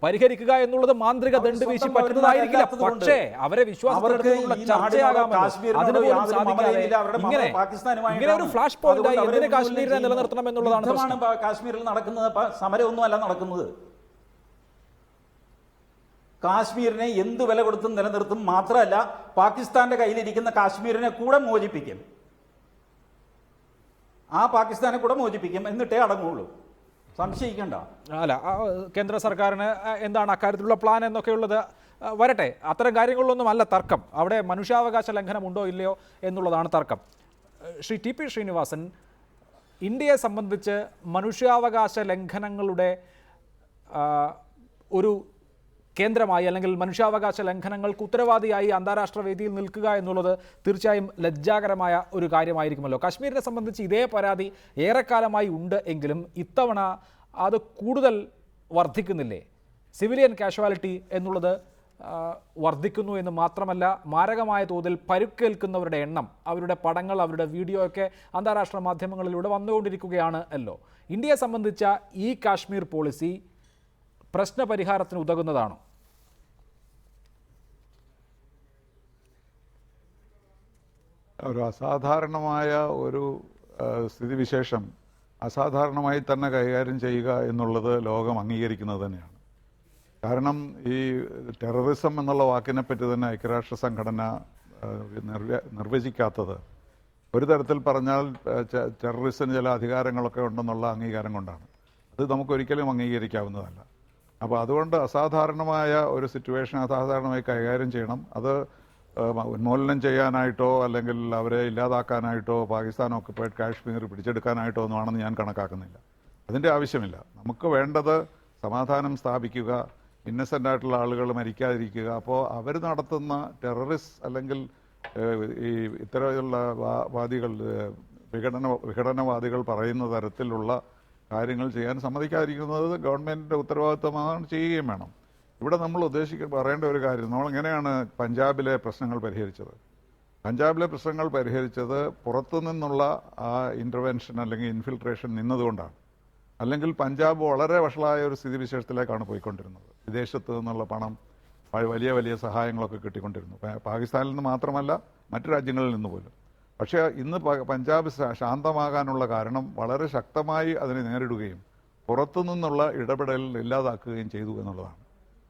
പരിഹരിക്കുക എന്നുള്ളത് മാന്ത്രിക ദണ്ട് വീശി പറ്റുന്നതായിരിക്കില്ല. പക്ഷേ അവരെ വിശ്വാസത്തിലുള്ള ചർച്ചയാകാമല്ലോ. അതിനുപോലും സാധിക്കാതെ ഇങ്ങനെ ഒരു ഫ്ലാഷ് പോയിന്റായി എന്തിന് കാശ്മീരിനെ നിലനിർത്തണം എന്നുള്ളതാണ് പ്രശ്നം. കാശ്മീരിൽ നടക്കുന്നത് സമരമൊന്നുമല്ല നടക്കുന്നത്. കാശ്മീരിനെ എന്ത് വില കൊടുത്തും നിലനിർത്തും. മാത്രമല്ല, പാകിസ്ഥാന്റെ കയ്യിലിരിക്കുന്ന കാശ്മീരിനെ കൂടെ മോചിപ്പിക്കും. ആ പാകിസ്ഥാനെ കൂടെ മോചിപ്പിക്കും, എന്നിട്ടേ അടങ്ങുള്ളൂ. സംശയിക്കണ്ട. അല്ല, കേന്ദ്ര സർക്കാരിന് എന്താണ് അക്കാര്യത്തിലുള്ള പ്ലാൻ എന്നൊക്കെയുള്ളത് വരട്ടെ. അത്തരം കാര്യങ്ങളിലൊന്നും അല്ല തർക്കം. അവിടെ മനുഷ്യാവകാശ ലംഘനം ഉണ്ടോ ഇല്ലയോ എന്നുള്ളതാണ് തർക്കം. ശ്രീ TP ശ്രീനിവാസൻ, ഇന്ത്യയെ സംബന്ധിച്ച് മനുഷ്യാവകാശ ലംഘനങ്ങളുടെ ഒരു കേന്ദ്രമായി, അല്ലെങ്കിൽ മനുഷ്യാവകാശ ലംഘനങ്ങൾക്ക് ഉത്തരവാദിയായി അന്താരാഷ്ട്ര വേദിയിൽ നിൽക്കുക എന്നുള്ളത് തീർച്ചയായും ലജ്ജാകരമായ ഒരു കാര്യമായിരിക്കുമല്ലോ. കാശ്മീരിനെ സംബന്ധിച്ച് ഇതേ പരാതി ഏറെക്കാലമായി ഉണ്ട് എങ്കിലും ഇത്തവണ അത് കൂടുതൽ വർദ്ധിക്കുന്നില്ലേ? സിവിലിയൻ കാഷ്വാലിറ്റി എന്നുള്ളത് വർദ്ധിക്കുന്നു എന്ന് മാത്രമല്ല, മാരകമായ തോതിൽ പരുക്കേൽക്കുന്നവരുടെ എണ്ണം, അവരുടെ പടങ്ങൾ, അവരുടെ വീഡിയോ ഒക്കെ അന്താരാഷ്ട്ര മാധ്യമങ്ങളിലൂടെ വന്നുകൊണ്ടിരിക്കുകയാണ് അല്ലോ. ഇന്ത്യയെ സംബന്ധിച്ച ഈ കാശ്മീർ പോളിസി പ്രശ്നപരിഹാരത്തിന് ഉതകുന്നതാണോ? ഒരു അസാധാരണമായ ഒരു സ്ഥിതിവിശേഷം അസാധാരണമായി തന്നെ കൈകാര്യം ചെയ്യുക എന്നുള്ളത് ലോകം അംഗീകരിക്കുന്നത് തന്നെയാണ്. കാരണം ഈ ടെററിസം എന്നുള്ള വാക്കിനെ പറ്റി തന്നെ ഐക്യരാഷ്ട്ര സംഘടന നിർവചിക്കാത്തത് ഒരു തരത്തിൽ പറഞ്ഞാൽ ടെററിസത്തിന് ചില അധികാരങ്ങളൊക്കെ ഉണ്ടെന്നുള്ള അംഗീകാരം കൊണ്ടാണ്. അത് നമുക്കൊരിക്കലും അംഗീകരിക്കാവുന്നതല്ല. അപ്പോൾ അതുകൊണ്ട് അസാധാരണമായ ഒരു സിറ്റുവേഷൻ അസാധാരണമായി കൈകാര്യം ചെയ്യണം. അത് ഉന്മൂലനം ചെയ്യാനായിട്ടോ അല്ലെങ്കിൽ അവരെ ഇല്ലാതാക്കാനായിട്ടോ പാകിസ്ഥാൻ ഓക്കുപൈഡ് കാശ്മീർ പിടിച്ചെടുക്കാനായിട്ടോ ഒന്നുമാണെന്ന് ഞാൻ കണക്കാക്കുന്നില്ല. അതിൻ്റെ ആവശ്യമില്ല. നമുക്ക് വേണ്ടത് സമാധാനം സ്ഥാപിക്കുക, ഇന്നസെൻ്റ് ആയിട്ടുള്ള ആളുകൾ മരിക്കാതിരിക്കുക. അപ്പോൾ അവർ നടത്തുന്ന ടെററിസ്റ്റ് അല്ലെങ്കിൽ ഈ ഇത്തരത്തിലുള്ള വാദികൾ, വിഘടനവാദികൾ പറയുന്ന തരത്തിലുള്ള കാര്യങ്ങൾ ചെയ്യാൻ സമ്മതിക്കാതിരിക്കുന്നത് ഗവൺമെൻറ്റിൻ്റെ ഉത്തരവാദിത്വമാണ്, ചെയ്യുകയും വേണം. ഇവിടെ നമ്മൾ പറയേണ്ട ഒരു കാര്യം, നമ്മൾ എങ്ങനെയാണ് പഞ്ചാബിലെ പ്രശ്നങ്ങൾ പരിഹരിച്ചത്? പഞ്ചാബിലെ പ്രശ്നങ്ങൾ പരിഹരിച്ചത് പുറത്തുനിന്നുള്ള ആ ഇൻ്റർവെൻഷൻ അല്ലെങ്കിൽ ഇൻഫിൽട്രേഷൻ നിന്നതുകൊണ്ടാണ്. അല്ലെങ്കിൽ പഞ്ചാബ് വളരെ വഷളായ ഒരു സ്ഥിതിവിശേഷത്തിലേക്കാണ് പോയിക്കൊണ്ടിരുന്നത്. വിദേശത്ത് നിന്നുള്ള പണം, വലിയ വലിയ സഹായങ്ങളൊക്കെ കിട്ടിക്കൊണ്ടിരുന്നു. പാകിസ്ഥാനിൽ നിന്ന് മാത്രമല്ല, മറ്റു രാജ്യങ്ങളിൽ നിന്ന് പോലും. പക്ഷേ ഇന്ന് പഞ്ചാബ് ശാന്തമാകാനുള്ള കാരണം വളരെ ശക്തമായി അതിനെ നേരിടുകയും പുറത്തുനിന്നുള്ള ഇടപെടൽ ഇല്ലാതാക്കുകയും ചെയ്തു എന്നുള്ളതാണ്.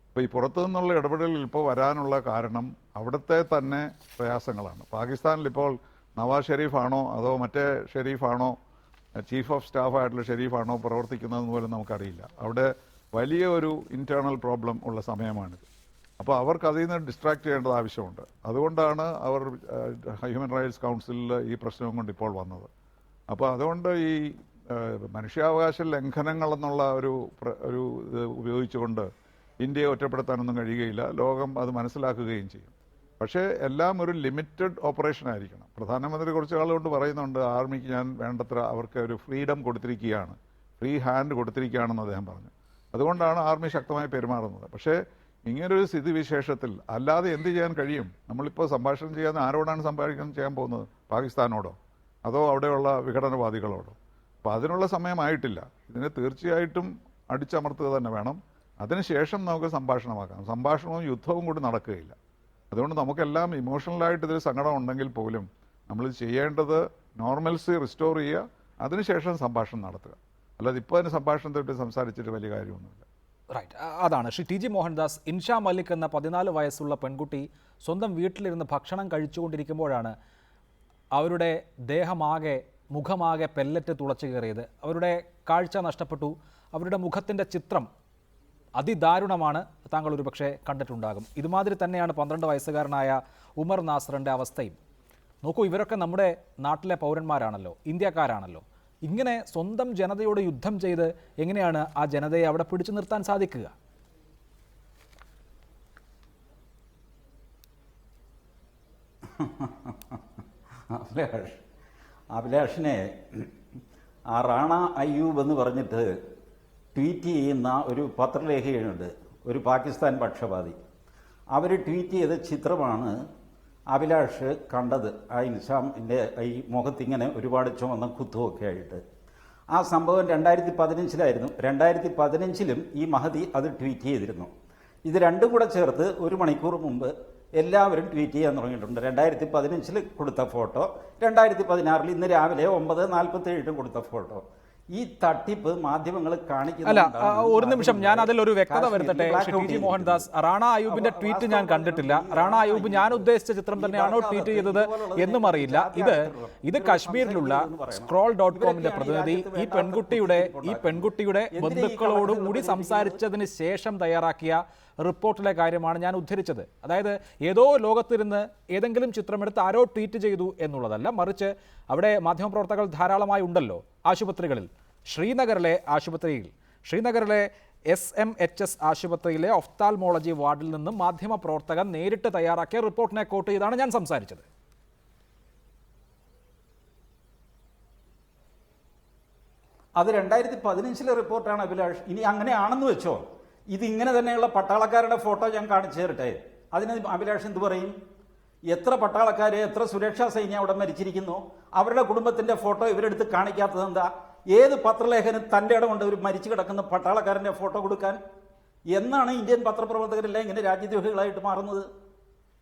അപ്പോൾ ഈ പുറത്തു നിന്നുള്ള ഇടപെടലിൽ ഇപ്പോൾ വരാനുള്ള കാരണം അവിടുത്തെ തന്നെ പ്രയാസങ്ങളാണ്. പാകിസ്ഥാനിൽ ഇപ്പോൾ നവാസ് ഷെരീഫാണോ അതോ മറ്റേ ഷെരീഫാണോ, ചീഫ് ഓഫ് സ്റ്റാഫായിട്ടുള്ള ഷെരീഫാണോ പ്രവർത്തിക്കുന്നതെന്ന് പോലും നമുക്കറിയില്ല. അവിടെ വലിയ ഒരു ഇൻറ്റേർണൽ പ്രോബ്ലം ഉള്ള സമയമാണിത്. അപ്പോൾ അവർക്ക് അതിൽ നിന്ന് ഡിസ്ട്രാക്ട് ചെയ്യേണ്ടത് ആവശ്യമുണ്ട്. അതുകൊണ്ടാണ് അവർ ഹ്യൂമൻ റൈറ്റ്സ് കൗൺസിലിൽ ഈ പ്രശ്നവും കൊണ്ട് ഇപ്പോൾ വന്നത്. അപ്പോൾ അതുകൊണ്ട് ഈ മനുഷ്യാവകാശ ലംഘനങ്ങളെന്നുള്ള ഒരു ഇത് ഉപയോഗിച്ചുകൊണ്ട് ഇന്ത്യയെ ഒറ്റപ്പെടുത്താനൊന്നും കഴിയുകയില്ല. ലോകം അത് മനസ്സിലാക്കുകയും ചെയ്യും. പക്ഷേ എല്ലാം ഒരു ലിമിറ്റഡ് ഓപ്പറേഷൻ ആയിരിക്കണം. പ്രധാനമന്ത്രി കുറച്ച് ആളുകൊണ്ട് പറയുന്നുണ്ട്, ആർമിക്ക് ഞാൻ വേണ്ടത്ര അവർക്ക് ഒരു ഫ്രീഡം കൊടുത്തിരിക്കുകയാണ്, ഫ്രീ ഹാൻഡ് കൊടുത്തിരിക്കുകയാണെന്ന് അദ്ദേഹം പറഞ്ഞു. അതുകൊണ്ടാണ് ആർമി ശക്തമായി പെരുമാറുന്നത്. പക്ഷേ ഇങ്ങനൊരു സ്ഥിതിവിശേഷത്തിൽ അല്ലാതെ എന്ത് ചെയ്യാൻ കഴിയും? നമ്മളിപ്പോൾ സംഭാഷണം ചെയ്യാൻ ആരോടാണ് സംഭാഷണം ചെയ്യാൻ പോകുന്നത്? പാകിസ്ഥാനോടോ അതോ അവിടെയുള്ള വിഘടനവാദികളോടോ? അപ്പോൾ അതിനുള്ള സമയമായിട്ടില്ല. ഇതിനെ തീർച്ചയായിട്ടും അടിച്ചമർത്തുക തന്നെ വേണം. അതിനുശേഷം നമുക്ക് സംഭാഷണമാക്കാം. സംഭാഷണവും യുദ്ധവും കൂടി നടക്കുകയില്ല. അതുകൊണ്ട് നമുക്കെല്ലാം ഇമോഷണലായിട്ട് ഇതിൽ സങ്കടം ഉണ്ടെങ്കിൽ പോലും നമ്മൾ ചെയ്യേണ്ടത് നോർമൽസി റിസ്റ്റോർ ചെയ്യുക, അതിനുശേഷം സംഭാഷണം നടത്തുക. അല്ലാതെ ഇപ്പോൾ അതിന് സംഭാഷണത്തിട്ട് സംസാരിച്ചിട്ട് വലിയ കാര്യമൊന്നുമില്ല. റൈറ്റ്, അതാണ് ശ്രീ ടി ജി മോഹൻദാസ്. ഇൻഷാ മലിക് എന്ന 14 വയസ്സുള്ള പെൺകുട്ടി സ്വന്തം വീട്ടിലിരുന്ന് ഭക്ഷണം കഴിച്ചുകൊണ്ടിരിക്കുമ്പോഴാണ് അവരുടെ ദേഹമാകെ മുഖമാകെ പെല്ലറ്റ് തുളച്ചു കയറിയത്. അവരുടെ കാഴ്ച നഷ്ടപ്പെട്ടു. അവരുടെ മുഖത്തിൻ്റെ ചിത്രം അതിദാരുണമാണ്. താങ്കൾ ഒരു പക്ഷേ കണ്ടിട്ടുണ്ടാകും. ഇതുമാതിരി തന്നെയാണ് 12 വയസ്സുകാരനായ ഉമർ നാസറിൻ്റെ അവസ്ഥയും. നോക്കൂ, ഇവരൊക്കെ നമ്മുടെ നാട്ടിലെ പൗരന്മാരാണല്ലോ, ഇന്ത്യക്കാരാണല്ലോ. ഇങ്ങനെ സ്വന്തം ജനതയോട് യുദ്ധം ചെയ്ത് എങ്ങനെയാണ് ആ ജനതയെ അവിടെ പിടിച്ചു നിർത്താൻ സാധിക്കുക? അഭിലാഷിനെ ആ റാണ അയ്യൂബ് എന്ന് പറഞ്ഞിട്ട് ട്വീറ്റ് ചെയ്യുന്ന ഒരു പത്രലേഖകനുണ്ട്, ഒരു പാകിസ്ഥാൻ പക്ഷപാതി. അവർ ട്വീറ്റ് ചെയ്ത ചിത്രമാണ് അഭിലാഷ് കണ്ടത്. ആ ഇൻഷാമിൻ്റെ ഈ മുഖത്തിങ്ങനെ ഒരുപാട് ചുവന്ന കുത്തുമൊക്കെ ആയിട്ട്. ആ സംഭവം 2015-ലായിരുന്നു. 2015-ലും ഈ മഹതി അത് ട്വീറ്റ് ചെയ്തിരുന്നു. ഇത് രണ്ടും കൂടെ ചേർത്ത് 1 മണിക്കൂർ മുമ്പ് എല്ലാവരും ട്വീറ്റ് ചെയ്യാൻ തുടങ്ങിയിട്ടുണ്ട്. 2015-ൽ കൊടുത്ത ഫോട്ടോ, 2016-ൽ ഇന്ന് രാവിലെ 9:47 കൊടുത്ത ഫോട്ടോ. ഈ തട്ടിപ്പ് മാധ്യമങ്ങൾ അല്ല, ഒരു നിമിഷം ഞാൻ അതിലൊരു വ്യക്തത വരുത്തട്ടെ. ശ്രീ ടി ജി മോഹൻദാസ്, റാണ അയ്യൂബിന്റെ ട്വീറ്റ് ഞാൻ കണ്ടിട്ടില്ല. റാണ അയ്യൂബ് ഞാൻ ഉദ്ദേശിച്ച ചിത്രം തന്നെയാണോ ട്വീറ്റ് ചെയ്തത് എന്നും അറിയില്ല. ഇത് കശ്മീരിലുള്ള scroll.comന്റെ പ്രതിനിധി ഈ പെൺകുട്ടിയുടെ ബന്ധുക്കളോടും കൂടി സംസാരിച്ചതിന് ശേഷം തയ്യാറാക്കിയ റിപ്പോർട്ടിലെ കാര്യമാണ് ഞാൻ ഉദ്ധരിച്ചത്. അതായത് ഏതോ ലോകത്തിരുന്ന് ഏതെങ്കിലും ചിത്രമെടുത്ത് ആരോ ട്വീറ്റ് ചെയ്തു എന്നുള്ളതല്ല, മറിച്ച് അവിടെ മാധ്യമപ്രവർത്തകർ ധാരാളമായി ഉണ്ടല്ലോ ആശുപത്രികളിൽ. ശ്രീനഗറിലെ SMHS ആശുപത്രിയിലെ ഒഫ്താൽമോളജി വാർഡിൽ നിന്നും മാധ്യമപ്രവർത്തകൻ നേരിട്ട് തയ്യാറാക്കിയ റിപ്പോർട്ടിനെ കോട്ട് ചെയ്താണ് ഞാൻ സംസാരിച്ചത്. അത് 2015-ലെ റിപ്പോർട്ടാണ് അഭിലാഷ്. ഇനി അങ്ങനെയാണെന്ന് വെച്ചോ, ഇതിങ്ങനെ തന്നെയുള്ള പട്ടാളക്കാരുടെ ഫോട്ടോ ഞാൻ കാണിച്ചു തരട്ടെ. അതിന് അഭിലാഷ് എന്ത് പറയും? എത്ര പട്ടാളക്കാർ, എത്ര സുരക്ഷാ സൈന്യം അവിടെ മരിച്ചിരിക്കുന്നു? അവരുടെ കുടുംബത്തിന്റെ ഫോട്ടോ ഇവരെടുത്ത് കാണിക്കാത്തത് എന്താ? ഏത് പത്രലേഖനം തൻ്റെ ഇടമുണ്ട് ഒരു മരിച്ചു കിടക്കുന്ന പട്ടാളക്കാരൻ്റെ ഫോട്ടോ കൊടുക്കാൻ? എന്നാണ് ഇന്ത്യൻ പത്രപ്രവർത്തകരെല്ലാം ഇങ്ങനെ രാജ്യദ്രോഹികളായിട്ട് മാറുന്നത്?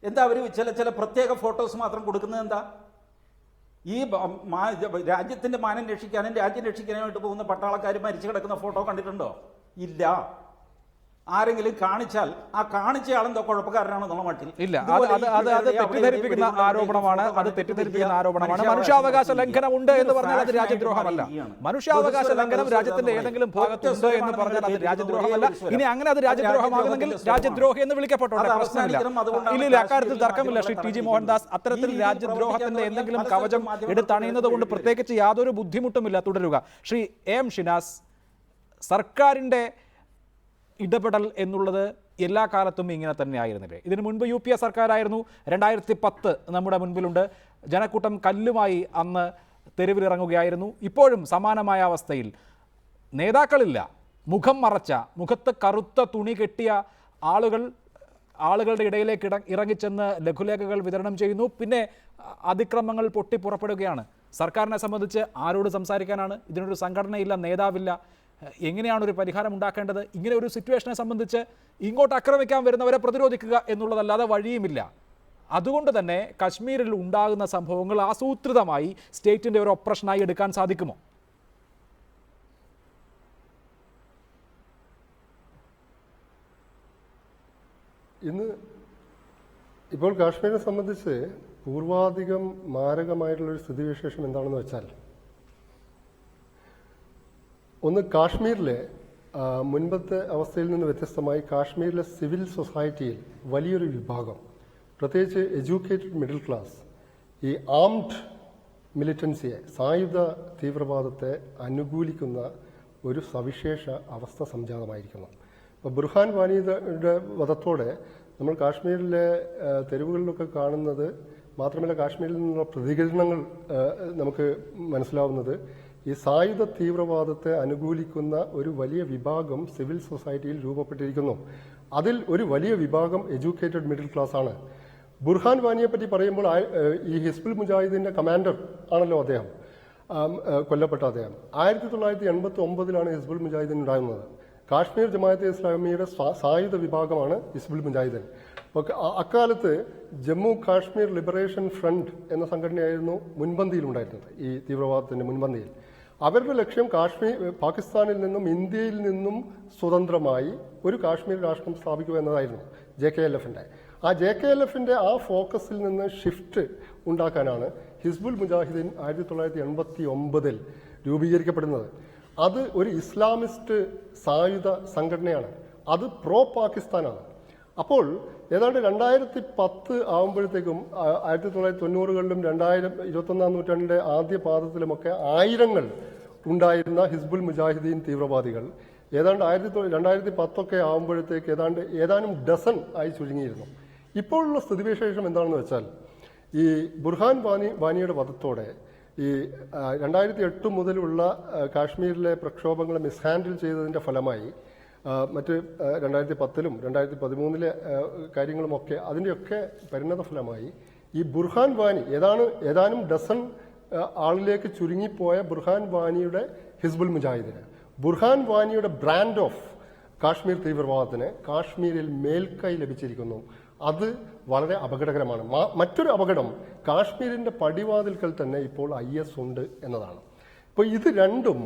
എന്താ അവർ ചില പ്രത്യേക ഫോട്ടോസ് മാത്രം കൊടുക്കുന്നത്? എന്താ ഈ രാജ്യത്തിന്റെ മാനം രക്ഷിക്കാനും രാജ്യം രക്ഷിക്കാനായിട്ട് പോകുന്ന പട്ടാളക്കാർ മരിച്ചു കിടക്കുന്ന ഫോട്ടോ കണ്ടിട്ടുണ്ടോ? ഇല്ല. ആരെങ്കിലും കാണിച്ചാൽ ആ കാണിച്ചയാളെന്തോ കുഴപ്പക്കാരനാണെന്നുള്ള മട്ടിൽ ഇല്ല. അത് തെറ്റിദ്ധരിപ്പിക്കുന്ന ആരോപണമാണ്. മനുഷ്യാവകാശ ലംഘനം ഉണ്ട് എന്ന് പറഞ്ഞാൽ അത് രാജ്യദ്രോഹമല്ല. മനുഷ്യാവകാശ ലംഘനം രാജ്യത്തിന്റെ ഏതെങ്കിലും ഭാഗത്തുണ്ട് എന്ന് പറഞ്ഞാൽ അത് രാജ്യദ്രോഹമല്ല. ഇനി അങ്ങനെ അത് രാജ്യദ്രോഹമാകുന്നെങ്കിൽ രാജ്യദ്രോഹി എന്ന് വിളിക്കപ്പെട്ടോട്ടെ, പ്രശ്നമില്ല. ഇല്ല, അക്കാര്യത്തിൽ തർക്കമില്ല. ശ്രീ ടി ജി മോഹൻദാസ്, അത്തരത്തിൽ രാജ്യദ്രോഹത്തിന്റെ എന്തെങ്കിലും കവചം എടുത്തണിയുന്നത് കൊണ്ട് പ്രത്യേകിച്ച് യാതൊരു ബുദ്ധിമുട്ടുമില്ല. തുടരുക. ശ്രീ AM ഷിനാസ്, സർക്കാരിന്റെ ഇടപെടൽ എന്നുള്ളത് എല്ലാ കാലത്തും ഇങ്ങനെ തന്നെ ആയിരുന്നില്ലേ? ഇതിനു മുൻപ് UPA സർക്കാരായിരുന്നു. 2010 നമ്മുടെ മുൻപിലുണ്ട്. ജനക്കൂട്ടം കല്ലുമായി അന്ന് തെരുവിലിറങ്ങുകയായിരുന്നു. ഇപ്പോഴും സമാനമായ അവസ്ഥയിൽ നേതാക്കളില്ല. മുഖം മറച്ച, മുഖത്ത് കറുത്ത തുണി കെട്ടിയ ആളുകളുടെ ഇടയിലേക്ക് ഇറങ്ങിച്ചെന്ന് ലഘുലേഖകൾ വിതരണം ചെയ്യുന്നു. പിന്നെ അതിക്രമങ്ങൾ പൊട്ടിപ്പുറപ്പെടുകയാണ്. സർക്കാരിനെ സംബന്ധിച്ച് ആരോട് സംസാരിക്കാനാണ്? ഇതിനൊരു സംഘടനയില്ല, നേതാവില്ല. എങ്ങനെയാണ് ഒരു പരിഹാരം ഉണ്ടാക്കേണ്ടത്? ഇങ്ങനെ ഒരു സിറ്റുവേഷനെ സംബന്ധിച്ച് ഇങ്ങോട്ട് ആക്രമിക്കാൻ വരുന്നവരെ പ്രതിരോധിക്കുക എന്നുള്ളതല്ലാതെ വഴിയുമില്ല. അതുകൊണ്ട് തന്നെ കശ്മീരിൽ ഉണ്ടാകുന്ന സംഭവങ്ങൾ ആസൂത്രിതമായി സ്റ്റേറ്റിൻ്റെ ഒരു ഓപ്പറേഷനായി എടുക്കാൻ സാധിക്കുമോ? ഇപ്പോൾ കാശ്മീരിനെ സംബന്ധിച്ച് പൂർവാധികം മാരകമായിട്ടുള്ളൊരു സ്ഥിതിവിശേഷം എന്താണെന്ന് വെച്ചാൽ, ഒന്ന്, കാശ്മീരിലെ മുൻപത്തെ അവസ്ഥയിൽ നിന്ന് വ്യത്യസ്തമായി കാശ്മീരിലെ സിവിൽ സൊസൈറ്റിയിൽ വലിയൊരു വിഭാഗം, പ്രത്യേകിച്ച് എഡ്യൂക്കേറ്റഡ് മിഡിൽ ക്ലാസ്, ഈ ആംഡ് മിലിറ്റൻസിയെ, സായുധ തീവ്രവാദത്തെ അനുകൂലിക്കുന്ന ഒരു സവിശേഷ അവസ്ഥ സംജാതമായിരിക്കുന്നു. അപ്പോൾ ബുർഹാൻ വാനിയുടെ വധത്തോടെ നമ്മൾ കാശ്മീരിലെ തെരുവുകളിലൊക്കെ കാണുന്നത് മാത്രമല്ല, കാശ്മീരിൽ നിന്നുള്ള പ്രതികരണങ്ങൾ നമുക്ക് മനസ്സിലാവുന്നത് ഈ സായുധ തീവ്രവാദത്തെ അനുകൂലിക്കുന്ന ഒരു വലിയ വിഭാഗം സിവിൽ സൊസൈറ്റിയിൽ രൂപപ്പെട്ടിരിക്കുന്നു. അതിൽ ഒരു വലിയ വിഭാഗം എഡ്യൂക്കേറ്റഡ് മിഡിൽ ക്ലാസ് ആണ്. ബുർഹാൻ വാനിയെ പറ്റി പറയുമ്പോൾ ഈ ഹിസ്ബുൾ മുജാഹിദിൻ്റെ കമാൻഡർ ആണല്ലോ അദ്ദേഹം, കൊല്ലപ്പെട്ട അദ്ദേഹം. 1989 ഹിസ്ബുൾ മുജാഹിദീൻ ഉണ്ടാകുന്നത്. കാശ്മീർ ജമാഅത്തെ ഇസ്ലാമിയുടെ സായുധ വിഭാഗമാണ് ഹിസ്ബുൾ മുജാഹിദീൻ. അപ്പോൾ അക്കാലത്ത് ജമ്മു കാശ്മീർ ലിബറേഷൻ ഫ്രണ്ട് എന്ന സംഘടനയായിരുന്നു മുൻപന്തിയിലുണ്ടായിരുന്നത്, ഈ തീവ്രവാദത്തിൻ്റെ മുൻപന്തിയിൽ. അവരുടെ ലക്ഷ്യം പാകിസ്ഥാനിൽ നിന്നും ഇന്ത്യയിൽ നിന്നും സ്വതന്ത്രമായി ഒരു കാശ്മീർ രാഷ്ട്രം സ്ഥാപിക്കുക എന്നതായിരുന്നു JKLF-ന്റെ. ആ JKLF-ന്റെ ആ ഫോക്കസിൽ നിന്ന് ഷിഫ്റ്റ് ഉണ്ടാക്കാനാണ് ഹിസ്ബുൾ മുജാഹിദീൻ 1989 രൂപീകരിക്കപ്പെടുന്നത്. അത് ഒരു ഇസ്ലാമിസ്റ്റ് സായുധ സംഘടനയാണ്. അത് പ്രോ പാകിസ്ഥാനാണ്. അപ്പോൾ ഏതാണ്ട് 2010 ആകുമ്പോഴത്തേക്കും 1990കളിലും 21ാം നൂറ്റാണ്ടിൻ്റെ ആദ്യ പാദത്തിലുമൊക്കെ ആയിരങ്ങൾ ഉണ്ടായിരുന്ന ഹിസ്ബുൾ മുജാഹിദീൻ തീവ്രവാദികൾ ഏതാണ്ട് 2010 ആകുമ്പോഴത്തേക്ക് ഏതാനും ഡസൻ ആയി ചുരുങ്ങിയിരുന്നു. ഇപ്പോഴുള്ള സ്ഥിതിവിശേഷം എന്താണെന്ന് വെച്ചാൽ, ഈ ബുർഹാൻ വാനിയുടെ വധത്തോടെ ഈ 2008 മുതലുള്ള കാശ്മീരിലെ പ്രക്ഷോഭങ്ങളെ മിസ്ഹാൻഡിൽ ചെയ്തതിൻ്റെ ഫലമായി മറ്റ് 2010-ലും 2013-ലെ കാര്യങ്ങളുമൊക്കെ അതിൻ്റെയൊക്കെ പരിണത ഫലമായി ഈ ബുർഹാൻ വാനി ഏതാനും ഡസൻ ആളിലേക്ക് ചുരുങ്ങിപ്പോയ ബുർഹാൻ വാനിയുടെ ഹിസ്ബുൾ മുജാഹിദിന്, ബുർഹാൻ വാനിയുടെ ബ്രാൻഡ് ഓഫ് കാശ്മീർ തീവ്രവാദത്തിന് കാശ്മീരിൽ മേൽക്കൈ ലഭിച്ചിരിക്കുന്നു. അത് വളരെ അപകടകരമാണ്. മറ്റൊരു അപകടം, കാശ്മീരിൻ്റെ പടിവാതിൽക്കൽ തന്നെ ഇപ്പോൾ IS ഉണ്ട് എന്നതാണ്. ഇപ്പോൾ ഇത് രണ്ടും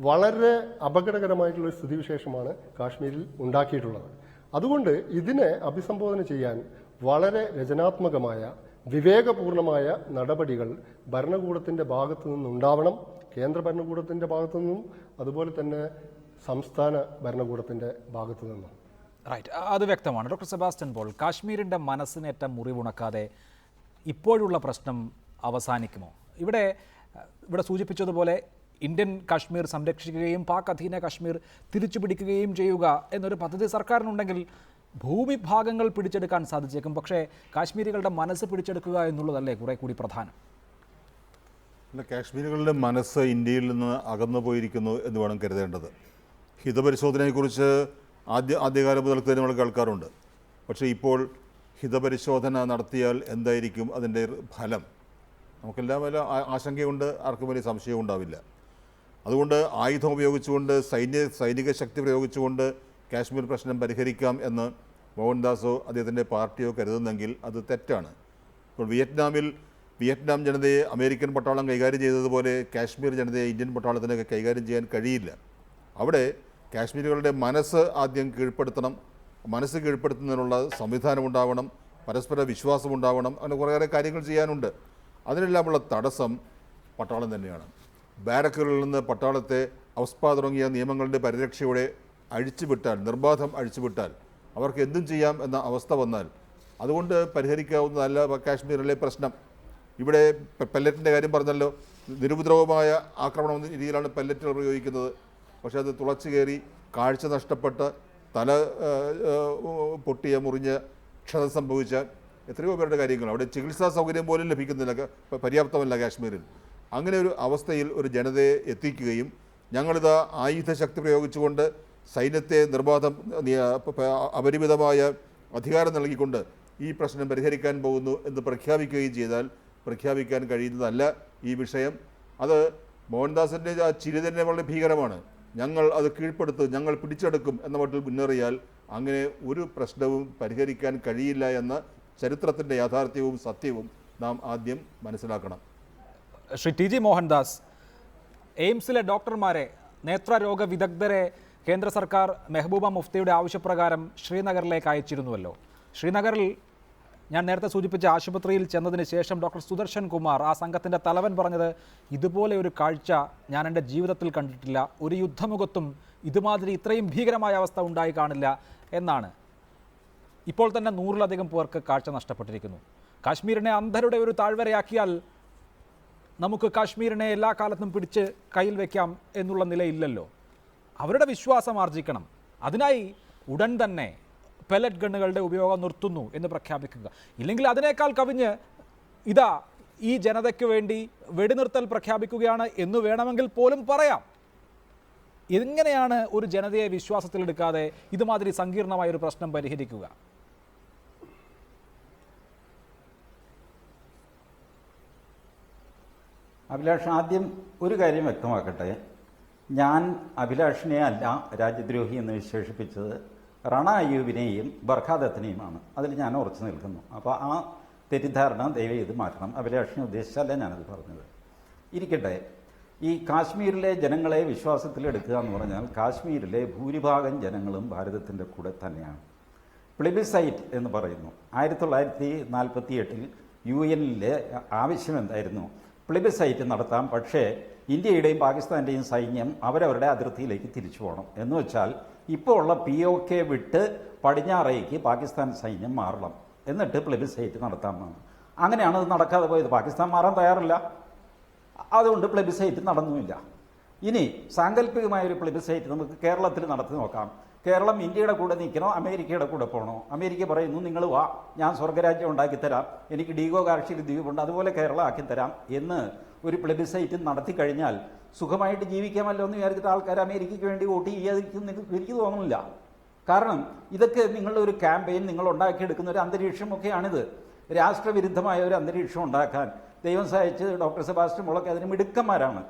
വളരെ അപകടകരമായിട്ടുള്ള സ്ഥിതിവിശേഷമാണ് കാശ്മീരിൽ ഉണ്ടാക്കിയിട്ടുള്ളത്. അതുകൊണ്ട് ഇതിനെ അഭിസംബോധന ചെയ്യാൻ വളരെ രചനാത്മകമായ വിവേകപൂർണമായ നടപടികൾ ഭരണകൂടത്തിൻ്റെ ഭാഗത്തു നിന്നുണ്ടാവണം. കേന്ദ്ര ഭരണകൂടത്തിൻ്റെ ഭാഗത്തു നിന്നും അതുപോലെ തന്നെ സംസ്ഥാന ഭരണകൂടത്തിൻ്റെ ഭാഗത്തു നിന്നും. റൈറ്റ്, അത് വ്യക്തമാണ്. ഡോക്ടർ സെബാസ്റ്റ്യൻ പോൾ, കാശ്മീരിൻ്റെ മനസ്സിനേറ്റ മുറിവുണക്കാതെ ഇപ്പോഴുള്ള പ്രശ്നം അവസാനിക്കുമോ? ഇവിടെ സൂചിപ്പിച്ചതുപോലെ ഇന്ത്യൻ കാശ്മീർ സംരക്ഷിക്കുകയും പാക് അധീന കാശ്മീർ തിരിച്ചുപിടിക്കുകയും ചെയ്യുക എന്നൊരു പദ്ധതി സർക്കാരിനുണ്ടെങ്കിൽ ഭൂമിഭാഗങ്ങൾ പിടിച്ചെടുക്കാൻ സാധിച്ചേക്കും. പക്ഷേ കാശ്മീരികളുടെ മനസ്സ് പിടിച്ചെടുക്കുക എന്നുള്ളതല്ലേ കുറെ കൂടി പ്രധാനം? കാശ്മീരികളുടെ മനസ്സ് ഇന്ത്യയിൽ നിന്ന് അകന്നു പോയിരിക്കുന്നു എന്ന് വേണം കരുതേണ്ടത്. ഹിതപരിശോധനയെക്കുറിച്ച് ആദ്യകാലം മുതൽക്ക് നമ്മൾ കേൾക്കാറുണ്ട്. പക്ഷേ ഇപ്പോൾ ഹിതപരിശോധന നടത്തിയാൽ എന്തായിരിക്കും അതിൻ്റെ ഫലം? നമുക്കെല്ലാം വല്ല ആശങ്കയുണ്ട്, ആർക്കും വലിയ സംശയവും ഉണ്ടാവില്ല. അതുകൊണ്ട് ആയുധം ഉപയോഗിച്ചുകൊണ്ട് സൈനിക ശക്തി പ്രയോഗിച്ചുകൊണ്ട് കാശ്മീർ പ്രശ്നം പരിഹരിക്കാം എന്ന് മോഹൻദാസോ അദ്ദേഹത്തിൻ്റെ പാർട്ടിയോ കരുതുന്നെങ്കിൽ അത് തെറ്റാണ്. ഇപ്പോൾ വിയറ്റ്നാം ജനതയെ അമേരിക്കൻ പട്ടാളം കൈകാര്യം ചെയ്തതുപോലെ കാശ്മീർ ജനതയെ ഇന്ത്യൻ പട്ടാളത്തിനൊക്കെ കൈകാര്യം ചെയ്യാൻ കഴിയില്ല. അവിടെ കാശ്മീരികളുടെ മനസ്സ് ആദ്യം കീഴ്പ്പെടുത്തണം. മനസ്സ് കീഴ്പ്പെടുത്തുന്നതിനുള്ള സംവിധാനം ഉണ്ടാവണം, പരസ്പര വിശ്വാസം ഉണ്ടാവണം. അങ്ങനെ കുറേയേറെ കാര്യങ്ങൾ ചെയ്യാനുണ്ട്. അതിനെല്ലാമുള്ള തടസ്സം പട്ടാളം തന്നെയാണ്. ബാരക്കുകളിൽ നിന്ന് പട്ടാളത്തെ അവസ്പ തുടങ്ങിയ നിയമങ്ങളുടെ പരിരക്ഷയോടെ നിർബാധം അഴിച്ചുവിട്ടാൽ അവർക്ക് എന്തും ചെയ്യാം എന്ന അവസ്ഥ വന്നാൽ അതുകൊണ്ട് പരിഹരിക്കാവുന്നതല്ല കാശ്മീരിലെ പ്രശ്നം. ഇവിടെ പെല്ലറ്റിൻ്റെ കാര്യം പറഞ്ഞല്ലോ, നിരുപദ്രവമായ ആക്രമണം രീതിയിലാണ് പെല്ലറ്റുകൾ പ്രയോഗിക്കുന്നത്. പക്ഷേ അത് തുളച്ചു കയറി കാഴ്ച നഷ്ടപ്പെട്ട് തല പൊട്ടിയ മുറിഞ്ഞ് ക്ഷതം സംഭവിച്ച എത്രയോ പേരുടെ കാര്യങ്ങൾ. അവിടെ ചികിത്സാ സൗകര്യം പോലും ലഭിക്കുന്നില്ല, പര്യാപ്തമല്ല കാശ്മീരിൽ. അങ്ങനെ ഒരു അവസ്ഥയിൽ ഒരു ജനതയെ എത്തിക്കുകയും ഞങ്ങളിത് ആയുധ ശക്തി പ്രയോഗിച്ചുകൊണ്ട് സൈന്യത്തെ നിർബാധം അപരിമിതമായ അധികാരം നൽകിക്കൊണ്ട് ഈ പ്രശ്നം പരിഹരിക്കാൻ പോകുന്നു എന്ന് പ്രഖ്യാപിക്കുകയും ചെയ്താൽ പ്രഖ്യാപിക്കാൻ കഴിയുന്നതല്ല ഈ വിഷയം. അത് മോഹൻദാസിൻ്റെ ആ ചിരി തന്നെ വളരെ ഭീകരമാണ്. ഞങ്ങൾ അത് കീഴ്പ്പെടുത്തും, ഞങ്ങൾ പിടിച്ചെടുക്കും എന്ന മട്ടിൽ മുന്നേറിയാൽ അങ്ങനെ ഒരു പ്രശ്നവും പരിഹരിക്കാൻ കഴിയില്ല എന്ന ചരിത്രത്തിൻ്റെ യാഥാർത്ഥ്യവും സത്യവും നാം ആദ്യം മനസ്സിലാക്കണം. ശ്രീ TG മോഹൻദാസ്, എയിംസിലെ ഡോക്ടർമാരെ, നേത്രരോഗ വിദഗ്ധരെ കേന്ദ്ര സർക്കാർ മെഹബൂബ മുഫ്തിയുടെ ആവശ്യപ്രകാരം ശ്രീനഗറിലേക്ക് അയച്ചിരുന്നുവല്ലോ. ശ്രീനഗറിൽ ഞാൻ നേരത്തെ സൂചിപ്പിച്ച ആശുപത്രിയിൽ ചെന്നതിന് ശേഷം ഡോക്ടർ സുദർശൻ കുമാർ, ആ സംഘത്തിൻ്റെ തലവൻ, പറഞ്ഞത് ഇതുപോലെ ഒരു കാഴ്ച ഞാൻ എൻ്റെ ജീവിതത്തിൽ കണ്ടിട്ടില്ല, ഒരു യുദ്ധമുഖത്തും ഇതുമാതിരി ഇത്രയും ഭീകരമായ അവസ്ഥ ഉണ്ടായി കാണില്ല എന്നാണ്. ഇപ്പോൾ തന്നെ 100-ലധികം പേർക്ക് കാഴ്ച നഷ്ടപ്പെട്ടിരിക്കുന്നു. കാശ്മീരിനെ അന്ധരുടെ ഒരു താഴ്വരയാക്കിയാൽ നമുക്ക് കാശ്മീരിനെ എല്ലാ കാലത്തും പിടിച്ച് കയ്യിൽ വയ്ക്കാം എന്നുള്ള നിലയില്ലല്ലോ. അവരുടെ വിശ്വാസം ആർജിക്കണം. അതിനായി ഉടൻ തന്നെ പെല്ലറ്റ് ഗണ്ണുകളുടെ ഉപയോഗം നിർത്തുന്നു എന്ന് പ്രഖ്യാപിക്കുക. ഇല്ലെങ്കിൽ അതിനേക്കാൾ കവിഞ്ഞ് ഇതാ ഈ ജനതയ്ക്ക് വേണ്ടി വെടിനിർത്തൽ പ്രഖ്യാപിക്കുകയാണ് എന്ന് വേണമെങ്കിൽ പോലും പറയാം. എങ്ങനെയാണ് ഒരു ജനതയെ വിശ്വാസത്തിലെടുക്കാതെ ഇതുമാതിരി സങ്കീർണമായ ഒരു പ്രശ്നം പരിഹരിക്കുക? അഭിലാഷ്, ആദ്യം ഒരു കാര്യം വ്യക്തമാക്കട്ടെ. ഞാൻ അഭിലാഷിനെ അല്ല രാജ്യദ്രോഹി എന്ന് വിശേഷിപ്പിച്ചത് റാണ അയ്യൂബിനെയും ബർഖാദത്തിനെയുമാണ്. അതിൽ ഞാൻ ഉറച്ചു നിൽക്കുന്നു. അപ്പോൾ ആ തെറ്റിദ്ധാരണ ദയവ് ചെയ്ത് മാറ്റണം. അഭിലാഷിനെ ഉദ്ദേശിച്ചല്ല ഞാനത് പറഞ്ഞത്. ഇരിക്കട്ടെ, ഈ കാശ്മീരിലെ ജനങ്ങളെ വിശ്വാസത്തിലെടുക്കുക എന്ന് പറഞ്ഞാൽ കാശ്മീരിലെ ഭൂരിഭാഗം ജനങ്ങളും ഭാരതത്തിൻ്റെ കൂടെ തന്നെയാണ്. പ്ലിബിസൈറ്റ് എന്ന് പറയുന്നു. 1948 UN-ലെ ആവശ്യം എന്തായിരുന്നു? പ്ലിബിസൈറ്റ് നടത്താം, പക്ഷേ ഇന്ത്യയുടെയും പാകിസ്ഥാൻ്റെയും സൈന്യം അവരവരുടെ അതിർത്തിയിലേക്ക് തിരിച്ചു പോകണം. എന്ന് വെച്ചാൽ ഇപ്പോൾ ഉള്ള POK വിട്ട് പടിഞ്ഞാറേക്ക് പാകിസ്ഥാൻ സൈന്യം മാറണം, എന്നിട്ട് പ്ലെബിസൈറ്റ് നടത്താമെന്നാണ്. അങ്ങനെയാണ് അത് നടക്കാതെ പോയത്. പാകിസ്ഥാൻ മാറാൻ തയ്യാറില്ല, അതുകൊണ്ട് പ്ലെബിസൈറ്റ് നടന്നുമില്ല. ഇനി സാങ്കല്പികമായൊരു പ്ലെബിസൈറ്റ് നമുക്ക് കേരളത്തിൽ നടത്തി നോക്കാം. കേരളം ഇന്ത്യയുടെ കൂടെ നിൽക്കണോ അമേരിക്കയുടെ കൂടെ പോകണോ? അമേരിക്ക പറയുന്നു നിങ്ങൾ വാ, ഞാൻ സ്വർഗരാജ്യം ഉണ്ടാക്കിത്തരാം, എനിക്ക് ഡീഗോ കാർഷിക ദ്വീപുണ്ട്, അതുപോലെ കേരളം ആക്കിത്തരാം എന്ന് ഒരു പ്ലെബിസൈറ്റ് നടത്തി കഴിഞ്ഞാൽ സുഖമായിട്ട് ജീവിക്കാമല്ലോ എന്ന് വിചാരിച്ചിട്ട് ആൾക്കാർ അമേരിക്കയ്ക്ക് വേണ്ടി വോട്ട് ചെയ്യാതിരിക്കും എനിക്ക് തോന്നുന്നില്ല. കാരണം ഇതൊക്കെ നിങ്ങളുടെ ഒരു ക്യാമ്പയിൻ, നിങ്ങൾ ഉണ്ടാക്കിയെടുക്കുന്ന ഒരു അന്തരീക്ഷമൊക്കെയാണിത്. രാഷ്ട്രവിരുദ്ധമായ ഒരു അന്തരീക്ഷം ഉണ്ടാക്കാൻ ദൈവം സഹായിച്ച് ഡോക്ടർ സെബാസ്റ്റ്യൻ പോളൊക്കെ അതിന് മിടുക്കന്മാരാണ്.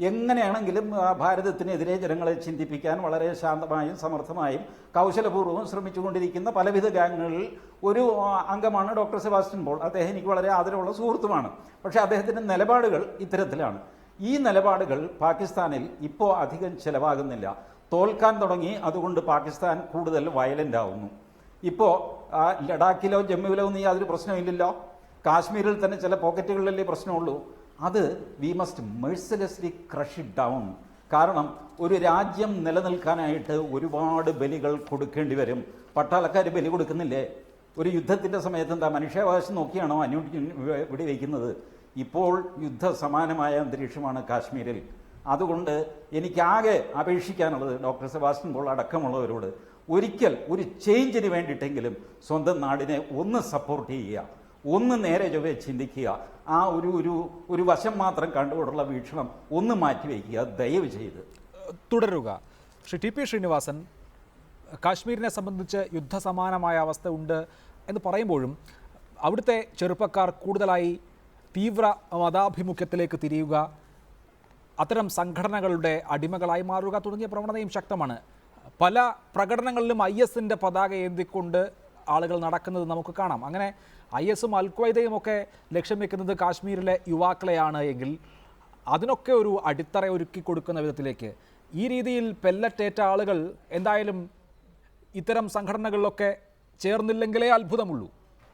എങ്ങനെയാണെങ്കിലും ഭാരതത്തിനെതിരെ ജനങ്ങളെ ചിന്തിപ്പിക്കാൻ വളരെ ശാന്തമായും സമർത്ഥമായും കൗശലപൂർവ്വം ശ്രമിച്ചുകൊണ്ടിരിക്കുന്ന പലവിധ ഗാങ്ങുകളിൽ ഒരു അംഗമാണ് ഡോക്ടർ സെബാസ്റ്റ്യൻ പോൾ. അദ്ദേഹം എനിക്ക് വളരെ ആദരവുള്ള സുഹൃത്തുമാണ്. പക്ഷേ അദ്ദേഹത്തിൻ്റെ നിലപാടുകൾ ഇത്തരത്തിലാണ്. ഈ നിലപാടുകൾ പാകിസ്ഥാനിൽ ഇപ്പോൾ അധികം ചിലവാകുന്നില്ല. തോൽക്കാൻ തുടങ്ങി, അതുകൊണ്ട് പാകിസ്ഥാൻ കൂടുതൽ വയലൻ്റ് ആവുന്നു. ഇപ്പോൾ ലഡാക്കിലോ ജമ്മുവിലോ ഒന്നും യാതൊരു പ്രശ്നമില്ലല്ലോ. കാശ്മീരിൽ തന്നെ ചില പോക്കറ്റുകളിലല്ലേ പ്രശ്നമുള്ളൂ. അത് we must mercilessly crush it down. കാരണം ഒരു രാജ്യം നിലനിൽക്കാനായിട്ട് ഒരുപാട് ബലികൾ കൊടുക്കേണ്ടി വരും. പട്ടാളക്കാർ ബലി കൊടുക്കുന്നില്ലേ? ഒരു യുദ്ധത്തിൻ്റെ സമയത്ത് എന്താ മനുഷ്യാവകാശം നോക്കിയാണോ വെടിവെക്കുന്നത്? ഇപ്പോൾ യുദ്ധസമാനമായ അന്തരീക്ഷമാണ് കാശ്മീരിൽ. അതുകൊണ്ട് എനിക്കാകെ അപേക്ഷിക്കാനുള്ളത് ഡോക്ടർ സെബാസ്റ്റ്യൻ പോൾ അടക്കമുള്ളവരോട് ഒരിക്കൽ ഒരു ചേഞ്ചിന് വേണ്ടിയിട്ടെങ്കിലും സ്വന്തം നാടിനെ ഒന്ന് സപ്പോർട്ട് ചെയ്യുക, ഒന്ന് നേരെ ചൊവ്വേ ചിന്തിക്കുക. ആ ഒരു വശം മാത്രം കണ്ടുകൊണ്ടുള്ള വീക്ഷണം ഒന്ന് മാറ്റിവെക്കുക ദയവ് ചെയ്ത്. തുടരുക. ശ്രീ TP ശ്രീനിവാസൻ, കാശ്മീരിനെ സംബന്ധിച്ച് യുദ്ധസമാനമായ അവസ്ഥ ഉണ്ട് എന്ന് പറയുമ്പോഴും അവിടുത്തെ ചെറുപ്പക്കാർ കൂടുതലായി തീവ്ര മതാഭിമുഖ്യത്തിലേക്ക് തിരിയുക, അത്തരം സംഘടനകളുടെ അടിമകളായി മാറുക തുടങ്ങിയ പ്രവണതയും ശക്തമാണ്. പല പ്രകടനങ്ങളിലും IS-ൻ്റെ പതാക ഏന്തിക്കൊണ്ട് ആളുകൾ നടക്കുന്നത് നമുക്ക് കാണാം. അങ്ങനെ IS-ഉം അൽ-ഖ്വയ്ദയും ഒക്കെ ലക്ഷ്യം വെക്കുന്നത് കാശ്മീരിലെ യുവാക്കളെയാണ് എങ്കിൽ അതിനൊക്കെ ഒരു അടിത്തറ ഒരുക്കി കൊടുക്കുന്ന വിധത്തിലേക്ക് ഈ രീതിയിൽ പെല്ലറ്റേറ്റ ആളുകൾ എന്തായാലും ഇത്തരം സംഘടനകളിലൊക്കെ ചേർന്നില്ലെങ്കിലേ അത്ഭുതമുള്ളൂ.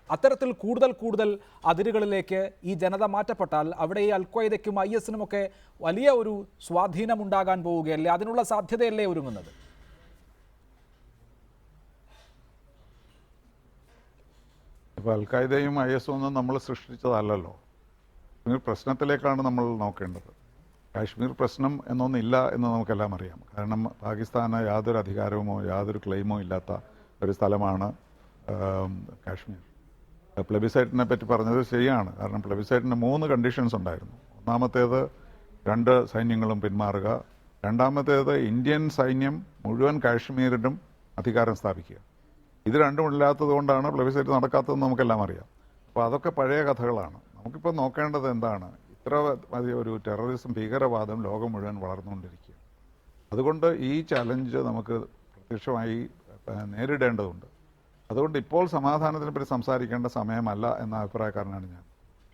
അത്തരത്തിൽ കൂടുതൽ അതിരുകളിലേക്ക് ഈ ജനത മാറ്റപ്പെട്ടാൽ അവിടെ ഈ അൽ-ഖ്വയ്ദയ്ക്കും IS-നുമൊക്കെ വലിയ ഒരു സ്വാധീനമുണ്ടാകാൻ പോവുകയല്ലേ? അതിനുള്ള സാധ്യതയല്ലേ ഒരുങ്ങുന്നത്? ഇപ്പോൾ അൽ-ഖായ്ദയും IS-ഉം ഒന്നും നമ്മൾ സൃഷ്ടിച്ചതല്ലല്ലോ. കാശ്മീർ പ്രശ്നത്തിലേക്കാണ് നമ്മൾ നോക്കേണ്ടത്. കാശ്മീർ പ്രശ്നം എന്നൊന്നില്ല എന്ന് നമുക്കെല്ലാം അറിയാം. കാരണം പാകിസ്ഥാന് യാതൊരു അധികാരവുമോ യാതൊരു ക്ലെയിമോ ഇല്ലാത്ത ഒരു സ്ഥലമാണ് കാശ്മീർ. പ്ലെബിസൈറ്റിനെ പറ്റി പറഞ്ഞത് ശരിയാണ്. കാരണം പ്ലെബിസൈറ്റിന് 3 കണ്ടീഷൻസ് ഉണ്ടായിരുന്നു. ഒന്നാമത്തേത് 2 സൈന്യങ്ങളും പിന്മാറുക, രണ്ടാമത്തേത് ഇന്ത്യൻ സൈന്യം മുഴുവൻ കാശ്മീരിലും അധികാരം സ്ഥാപിക്കുക. ഇത് രണ്ടും ഇല്ലാത്തത് കൊണ്ടാണ് പ്ലെബിസൈറ്റ് നടക്കാത്തതെന്ന് നമുക്കെല്ലാം അറിയാം. അപ്പോൾ അതൊക്കെ പഴയ കഥകളാണ്. നമുക്കിപ്പോൾ നോക്കേണ്ടത് എന്താണ്? ഇത്ര ഒരു ടെററിസം, ഭീകരവാദം ലോകം മുഴുവൻ വളർന്നുകൊണ്ടിരിക്കുകയാണ്. അതുകൊണ്ട് ഈ ചലഞ്ച് നമുക്ക് പ്രത്യക്ഷമായി നേരിടേണ്ടതുണ്ട്. അതുകൊണ്ട് ഇപ്പോൾ സമാധാനത്തിനെ പറ്റി സംസാരിക്കേണ്ട സമയമല്ല എന്ന അഭിപ്രായക്കാരനാണ് ഞാൻ.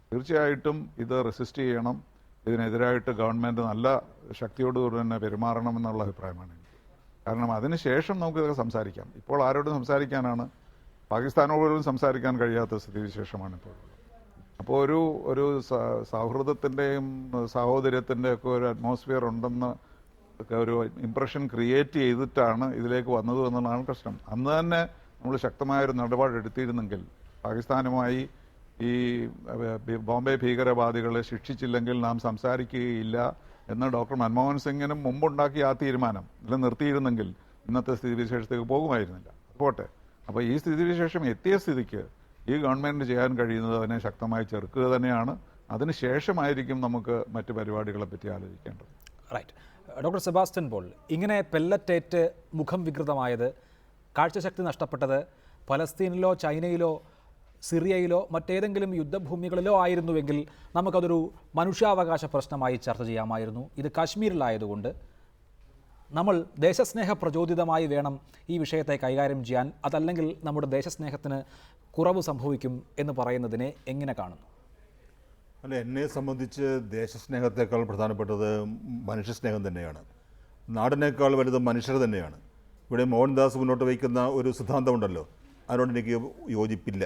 തീർച്ചയായിട്ടും ഇത് റെസിസ്റ്റ് ചെയ്യണം. ഇതിനെതിരായിട്ട് ഗവൺമെൻറ് നല്ല ശക്തിയോടുകൂടി തന്നെ പെരുമാറണം എന്നുള്ള അഭിപ്രായമാണ് എനിക്ക്. കാരണം അതിനുശേഷം നമുക്കിതൊക്കെ സംസാരിക്കാം. ഇപ്പോൾ ആരോടും സംസാരിക്കാനാണ്? പാകിസ്ഥാനോടും സംസാരിക്കാൻ കഴിയാത്ത സ്ഥിതിവിശേഷമാണ് ഇപ്പോൾ. അപ്പോൾ ഒരു സൗഹൃദത്തിൻ്റെയും സാഹോദര്യത്തിൻ്റെയും ഒക്കെ ഒരു അറ്റ്മോസ്ഫിയർ ഉണ്ടെന്ന് ഒരു ഇംപ്രഷൻ ക്രിയേറ്റ് ചെയ്തിട്ടാണ് ഇതിലേക്ക് വന്നത് എന്നുള്ളതാണ് പ്രശ്നം. അന്ന് തന്നെ നമ്മൾ ശക്തമായൊരു നിലപാടെടുത്തിരുന്നെങ്കിൽ പാകിസ്ഥാനുമായി ഈ ബോംബെ ഭീകരവാദികളെ ശിക്ഷിച്ചില്ലെങ്കിൽ നാം സംസാരിക്കുകയില്ല എന്ന് ഡോക്ടർ മൻമോഹൻ സിംഗിനും മുമ്പുണ്ടാക്കിയ ആ തീരുമാനം നിലനിർത്തിയിരുന്നെങ്കിൽ ഇന്നത്തെ സ്ഥിതിവിശേഷത്തേക്ക് പോകുമായിരുന്നില്ല. പോട്ടെ. അപ്പോൾ ഈ സ്ഥിതിവിശേഷം എത്തിയ സ്ഥിതിക്ക് ഈ ഗവൺമെൻറ് ചെയ്യാൻ കഴിയുന്നത് അതിനെ ശക്തമായി ചെറുക്കുക തന്നെയാണ്. അതിനുശേഷമായിരിക്കും നമുക്ക് മറ്റ് പരിപാടികളെ പറ്റി ആലോചിക്കേണ്ടത്. റൈറ്റ്. ഡോക്ടർ സെബാസ്റ്റ്യൻ പോൾ, ഇങ്ങനെ പെല്ലറ്റേറ്റ് മുഖം വികൃതമായത്, കാഴ്ചശക്തി നഷ്ടപ്പെട്ടത് പലസ്തീനിലോ ചൈനയിലോ സിറിയയിലോ മറ്റേതെങ്കിലും യുദ്ധഭൂമികളിലോ ആയിരുന്നുവെങ്കിൽ നമുക്കതൊരു മനുഷ്യാവകാശ പ്രശ്നമായി ചർച്ച ചെയ്യാമായിരുന്നു. ഇത് കാശ്മീരിലായതുകൊണ്ട് നമ്മൾ ദേശസ്നേഹ പ്രചോദിതമായി വേണം ഈ വിഷയത്തെ കൈകാര്യം ചെയ്യാൻ, അതല്ലെങ്കിൽ നമ്മുടെ ദേശസ്നേഹത്തിന് കുറവ് സംഭവിക്കും എന്ന് പറയുന്നതിനെ എങ്ങനെ കാണുന്നു? അല്ല, എന്നെ സംബന്ധിച്ച് ദേശസ്നേഹത്തെക്കാൾ പ്രധാനപ്പെട്ടത് മനുഷ്യസ്നേഹം തന്നെയാണ്. നാടിനേക്കാൾ വലുത് മനുഷ്യർ തന്നെയാണ്. ഇവിടെ മോഹൻദാസ് മുന്നോട്ട് വയ്ക്കുന്ന ഒരു സിദ്ധാന്തമുണ്ടല്ലോ, അതിനോട് എനിക്ക് യോജിപ്പില്ല.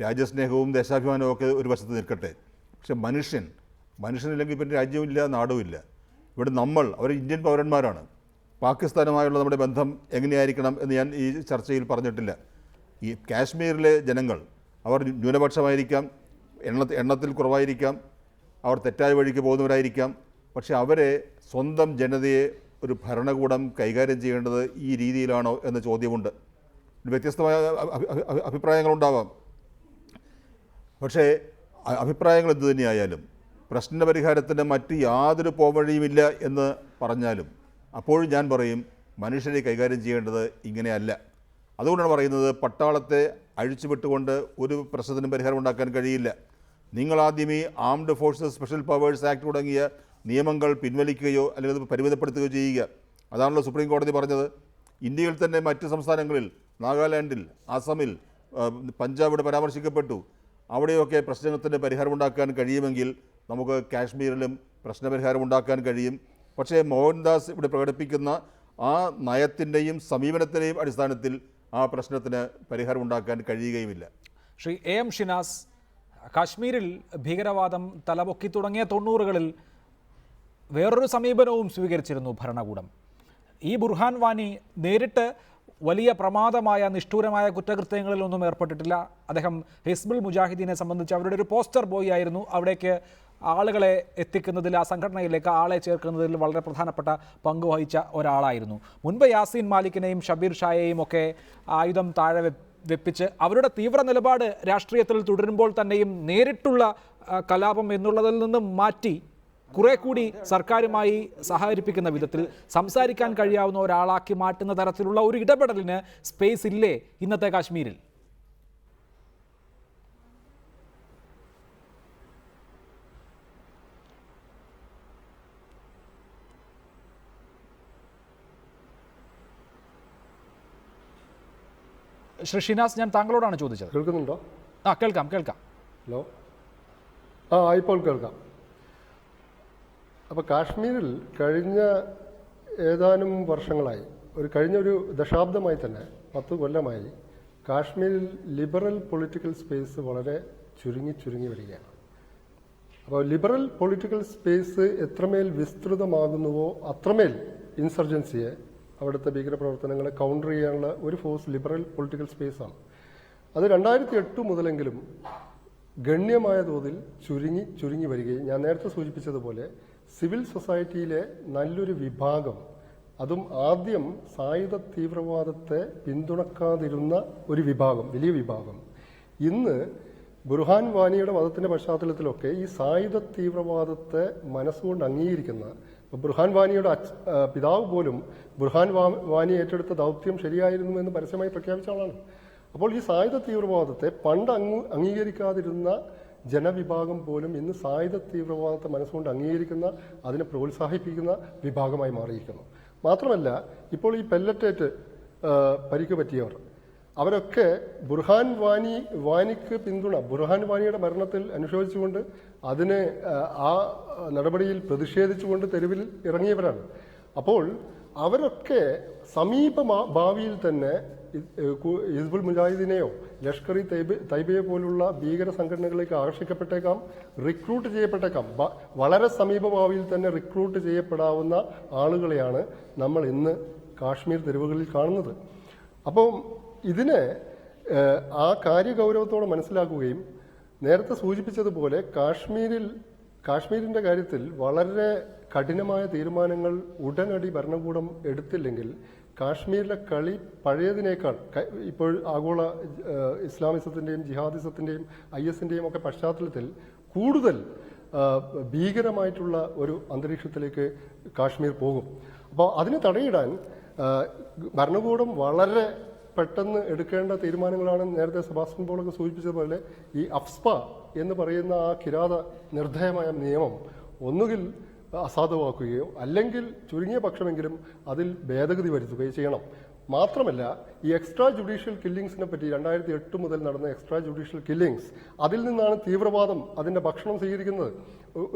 രാജ്യസ്നേഹവും ദേശാഭിമാനവും ഒക്കെ ഒരു വശത്ത് നിൽക്കട്ടെ, പക്ഷെ മനുഷ്യനില്ലെങ്കിൽ പിന്നെ രാജ്യവുമില്ല, നാടുമില്ല. ഇവിടെ അവർ ഇന്ത്യൻ പൗരന്മാരാണ്. പാകിസ്ഥാനുമായുള്ള നമ്മുടെ ബന്ധം എങ്ങനെയായിരിക്കണം എന്ന് ഞാൻ ഈ ചർച്ചയിൽ പറഞ്ഞിട്ടില്ല. ഈ കാശ്മീരിലെ ജനങ്ങൾ അവർ ന്യൂനപക്ഷമായിരിക്കാം, എണ്ണത്തിൽ കുറവായിരിക്കാം, അവർ തെറ്റായ വഴിക്ക് പോകുന്നവരായിരിക്കാം, പക്ഷേ അവരെ സ്വന്തം ജനതയെ ഒരു ഭരണകൂടം കൈകാര്യം ചെയ്യേണ്ടത് ഈ രീതിയിലാണോ എന്ന ചോദ്യമുണ്ട്. വ്യത്യസ്തമായ അഭിപ്രായങ്ങളുണ്ടാവാം. പക്ഷേ അഭിപ്രായങ്ങൾ എന്തു തന്നെയായാലും പ്രശ്ന പരിഹാരത്തിന് മറ്റ് യാതൊരു പോംവഴിയുമില്ല എന്ന് പറഞ്ഞാലും അപ്പോഴും ഞാൻ പറയും മനുഷ്യരെ കൈകാര്യം ചെയ്യേണ്ടത് ഇങ്ങനെയല്ല. അതുകൊണ്ടാണ് പറയുന്നത് പട്ടാളത്തെ അഴിച്ചുവിട്ടുകൊണ്ട് ഒരു പ്രശ്നത്തിനും പരിഹാരം ഉണ്ടാക്കാൻ കഴിയില്ല. നിങ്ങളാദ്യം ഈ armed forces special powers act തുടങ്ങിയ നിയമങ്ങൾ പിൻവലിക്കുകയോ അല്ലെങ്കിൽ അത് പരിമിതപ്പെടുത്തുകയോ ചെയ്യുക. അതാണല്ലോ സുപ്രീം കോടതി പറഞ്ഞത്. ഇന്ത്യയിൽ തന്നെ മറ്റ് സംസ്ഥാനങ്ങളിൽ, നാഗാലാൻഡിൽ, ആസാമിൽ, പഞ്ചാബിവിടെ പരാമർശിക്കപ്പെട്ടു. അവിടെയൊക്കെ പ്രശ്നത്തിന് പരിഹാരമുണ്ടാക്കാൻ കഴിയുമെങ്കിൽ നമുക്ക് കാശ്മീരിലും പ്രശ്നപരിഹാരം ഉണ്ടാക്കാൻ കഴിയും. പക്ഷേ മോഹൻദാസ് ഇവിടെ പ്രകടിപ്പിക്കുന്ന ആ നയത്തിൻ്റെയും സമീപനത്തിൻ്റെയും അടിസ്ഥാനത്തിൽ ആ പ്രശ്നത്തിന് പരിഹാരം ഉണ്ടാക്കാൻ കഴിയുകയുമില്ല. ശ്രീ AM ഷിനാസ്, കാശ്മീരിൽ ഭീകരവാദം തലപൊക്കി തുടങ്ങിയ 90കളിൽ വേറൊരു സമീപനവും സ്വീകരിച്ചിരുന്നു ഭരണകൂടം. ഈ ബുർഹാൻ വാനി നേരിട്ട് വലിയ പ്രമാദമായ നിഷ്ഠൂരമായ കുറ്റകൃത്യങ്ങളിലൊന്നും ഏർപ്പെട്ടിട്ടില്ല. അദ്ദേഹം ഹിസ്ബുൾ മുജാഹിദീനെ സംബന്ധിച്ച് അവരുടെ ഒരു പോസ്റ്റർ ബോയ് ആയിരുന്നു. അവിടേക്ക് ആളുകളെ എത്തിക്കുന്നതിൽ, ആ സംഘടനയിലേക്ക് ആളെ ചേർക്കുന്നതിൽ വളരെ പ്രധാനപ്പെട്ട പങ്ക് വഹിച്ച ഒരാളായിരുന്നു. മുൻപ് യാസീൻ മാലിക്കിനെയും ഷബീർ ഷായെയും ഒക്കെ ആയുധം താഴെ വെപ്പിച്ച് അവരുടെ തീവ്ര നിലപാട് രാഷ്ട്രീയത്തിൽ തുടരുമ്പോൾ തന്നെയും നേരിട്ടുള്ള കലാപം എന്നുള്ളതിൽ നിന്നും മാറ്റി കുറെ കൂടി സർക്കാരുമായി സഹകരിപ്പിക്കുന്ന വിധത്തിൽ സംസാരിക്കാൻ കഴിയാവുന്ന ഒരാളാക്കി മാറ്റുന്ന തരത്തിലുള്ള ഒരു ഇടപെടലിന് സ്പേസ് ഇല്ലേ ഇന്നത്തെ കാശ്മീരിൽ? ശ്രീ ഷിനാസ്, ഞാൻ താങ്കളോടാണ് ചോദിച്ചത്. കേൾക്കുന്നുണ്ടോ? കേൾക്കാം. ഹലോ, ഇപ്പോൾ കേൾക്കാം. അപ്പോൾ കാശ്മീരിൽ കഴിഞ്ഞ ഏതാനും വർഷങ്ങളായി, കഴിഞ്ഞ ഒരു ദശാബ്ദമായി തന്നെ, 10 കൊല്ലമായി കാശ്മീരിൽ ലിബറൽ പൊളിറ്റിക്കൽ സ്പേസ് വളരെ ചുരുങ്ങി വരികയാണ്. അപ്പോൾ ലിബറൽ പൊളിറ്റിക്കൽ സ്പേസ് എത്രമേൽ വിസ്തൃതമാകുന്നുവോ അത്രമേൽ ഇൻസർജൻസിയെ, അവിടുത്തെ ഭീകരപ്രവർത്തനങ്ങളെ കൗണ്ടർ ചെയ്യാനുള്ള ഒരു ഫോഴ്സ് ലിബറൽ പൊളിറ്റിക്കൽ സ്പേസാണ്. അത് 2008 മുതലെങ്കിലും ഗണ്യമായ തോതിൽ ചുരുങ്ങി വരികയും, ഞാൻ നേരത്തെ സൂചിപ്പിച്ചതുപോലെ സിവിൽ സൊസൈറ്റിയിലെ നല്ലൊരു വിഭാഗം, അതും ആദ്യം സായുധ തീവ്രവാദത്തെ പിന്തുണക്കാതിരുന്ന ഒരു വിഭാഗം, വലിയ വിഭാഗം, ഇന്ന് ബുർഹാൻ വാനിയുടെ വധത്തിൻ്റെ പശ്ചാത്തലത്തിലൊക്കെ ഈ സായുധ തീവ്രവാദത്തെ മനസ്സുകൊണ്ട് അംഗീകരിക്കുന്ന, ബുർഹാൻ വാനിയുടെ പിതാവ് പോലും ബുർഹാൻ വാനി ഏറ്റെടുത്ത ദൗത്യം ശരിയായിരുന്നു എന്ന് പരസ്യമായി പ്രഖ്യാപിച്ച ആളാണ്. അപ്പോൾ ഈ സായുധ തീവ്രവാദത്തെ പണ്ട് അംഗീകരിക്കാതിരുന്ന ജനവിഭാഗം പോലും ഇന്ന് സായുധ തീവ്രവാദത്തെ മനസ്സുകൊണ്ട് അംഗീകരിക്കുന്ന, അതിനെ പ്രോത്സാഹിപ്പിക്കുന്ന വിഭാഗമായി മാറിയിരിക്കുന്നു. മാത്രമല്ല, ഇപ്പോൾ ഈ പെല്ലറ്റേറ്റ് പരിക്ക് പറ്റിയവർ, അവരൊക്കെ ബുർഹാൻ വാനിക്ക് പിന്തുണ, ബുർഹാൻ വാനിയുടെ മരണത്തിൽ അനുശോചിച്ചുകൊണ്ട് അതിനെ ആ നടപടിയിൽ പ്രതിഷേധിച്ചുകൊണ്ട് തെരുവിൽ ഇറങ്ങിയവരാണ്. അപ്പോൾ അവരൊക്കെ സമീപ ഭാവിയിൽ തന്നെ ഹിസ്ബുൾ മുജാഹിദിനെയോ ലഷ്കർ ഇ തൈബയെ പോലുള്ള ഭീകര സംഘടനകളിലേക്ക് ആകർഷിക്കപ്പെട്ടേക്കാം, റിക്രൂട്ട് ചെയ്യപ്പെട്ടേക്കാം. വളരെ സമീപ ഭാവിയിൽ തന്നെ റിക്രൂട്ട് ചെയ്യപ്പെടാവുന്ന ആളുകളെയാണ് നമ്മൾ ഇന്ന് കാശ്മീർ തെരുവുകളിൽ കാണുന്നത്. അപ്പം ഇതിനെ ആ കാര്യഗൗരവത്തോടെ മനസ്സിലാക്കുകയും, നേരത്തെ സൂചിപ്പിച്ചതുപോലെ കാശ്മീരിൻ്റെ കാര്യത്തിൽ വളരെ കഠിനമായ തീരുമാനങ്ങൾ ഉടനടി ഭരണകൂടം എടുത്തില്ലെങ്കിൽ കാശ്മീരിലെ കളി പഴയതിനേക്കാൾ, ഇപ്പോൾ ആഗോള ഇസ്ലാമിസത്തിൻ്റെയും ജിഹാദിസത്തിൻ്റെയും IS-ൻ്റെയും ഒക്കെ പശ്ചാത്തലത്തിൽ കൂടുതൽ ഭീകരമായിട്ടുള്ള ഒരു അന്തരീക്ഷത്തിലേക്ക് കാശ്മീർ പോകും. അപ്പോൾ അതിന് തടയിടാൻ ഭരണകൂടം വളരെ പെട്ടെന്ന് എടുക്കേണ്ട തീരുമാനങ്ങളാണ് നേരത്തെ സെബാസ്റ്റ്യൻ പോളൊക്കെ സൂചിപ്പിച്ചതുപോലെ ഈ അഫ്സ്പ എന്ന് പറയുന്ന ആ കിരാത നിർദ്ധയമായ നിയമം ഒന്നുകിൽ അസാധുവാക്കുകയോ അല്ലെങ്കിൽ ചുരുങ്ങിയ പക്ഷമെങ്കിലും അതിൽ ഭേദഗതി വരുത്തുകയോ ചെയ്യണം. മാത്രമല്ല, ഈ എക്സ്ട്രാ ജുഡീഷ്യൽ കില്ലിങ്സിനെ പറ്റി 2008 മുതൽ നടന്ന എക്സ്ട്രാ ജുഡീഷ്യൽ കില്ലിങ്സ്, അതിൽ നിന്നാണ് തീവ്രവാദം അതിൻ്റെ ഭക്ഷണം സ്വീകരിക്കുന്നത്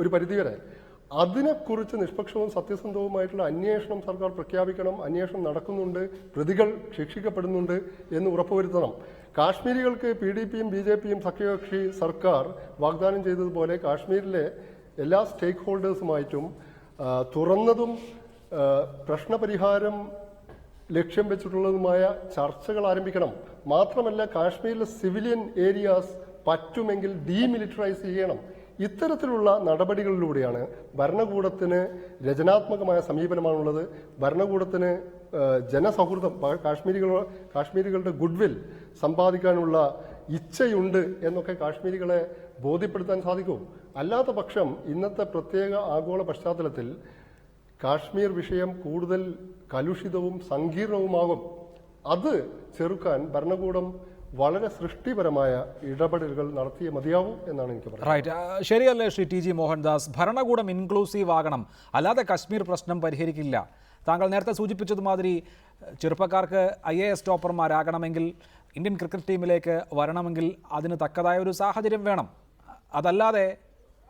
ഒരു പരിധിവരെ. അതിനെക്കുറിച്ച് നിഷ്പക്ഷവും സത്യസന്ധവുമായിട്ടുള്ള അന്വേഷണം സർക്കാർ പ്രഖ്യാപിക്കണം. അന്വേഷണം നടക്കുന്നുണ്ട്, പ്രതികൾ ശിക്ഷിക്കപ്പെടുന്നുണ്ട് എന്ന് ഉറപ്പുവരുത്തണം. കാശ്മീരികൾക്ക് PDPയും BJPയും സഖ്യകക്ഷി സർക്കാർ വാഗ്ദാനം ചെയ്തതുപോലെ കാശ്മീരിലെ എല്ലാ സ്റ്റേക്ക് ഹോൾഡേഴ്സുമായിട്ടും തുറന്നതും പ്രശ്നപരിഹാരം ലക്ഷ്യം വെച്ചിട്ടുള്ളതുമായ ചർച്ചകൾ ആരംഭിക്കണം. മാത്രമല്ല, കാശ്മീരിലെ സിവിലിയൻ ഏരിയാസ് പറ്റുമെങ്കിൽ ഡീമിലിറ്ററൈസ് ചെയ്യണം. ഇത്തരത്തിലുള്ള നടപടികളിലൂടെയാണ് ഭരണകൂടത്തിന് രചനാത്മകമായ സമീപനമാണുള്ളത്. ഭരണകൂടത്തിന് ജനസൗഹൃദം, കാശ്മീരികളുടെ ഗുഡ്വിൽ സമ്പാദിക്കാനുള്ള ഇച്ഛയുണ്ട് എന്നൊക്കെ കാശ്മീരികളെ ബോധ്യപ്പെടുത്താൻ സാധിക്കും. അല്ലാത്ത പക്ഷം ഇന്നത്തെ പ്രത്യേക ആഗോള പശ്ചാത്തലത്തിൽ കാശ്മീർ വിഷയം കൂടുതൽ കലുഷിതവും സങ്കീർണവുമാകും. അത് ചെറുക്കാൻ ഭരണകൂടം വളരെ സൃഷ്ടിപരമായ ഇടപെടലുകൾ നടത്തിയേ മതിയാവൂ എന്നാണ് എനിക്ക് പറയുന്നത്. റൈറ്റ്, ശരിയല്ലേ ശ്രീ TG മോഹൻദാസ്? ഭരണകൂടം ഇൻക്ലൂസീവ് ആകണം, അല്ലാതെ കശ്മീർ പ്രശ്നം പരിഹരിക്കില്ല. താങ്കൾ നേരത്തെ സൂചിപ്പിച്ചതുമാതിരി ചെറുപ്പക്കാർക്ക് IAS ടോപ്പർമാരാകണമെങ്കിൽ, ഇന്ത്യൻ ക്രിക്കറ്റ് ടീമിലേക്ക് വരണമെങ്കിൽ അതിന് തക്കതായ ഒരു സാഹചര്യം വേണം. അതല്ലാതെ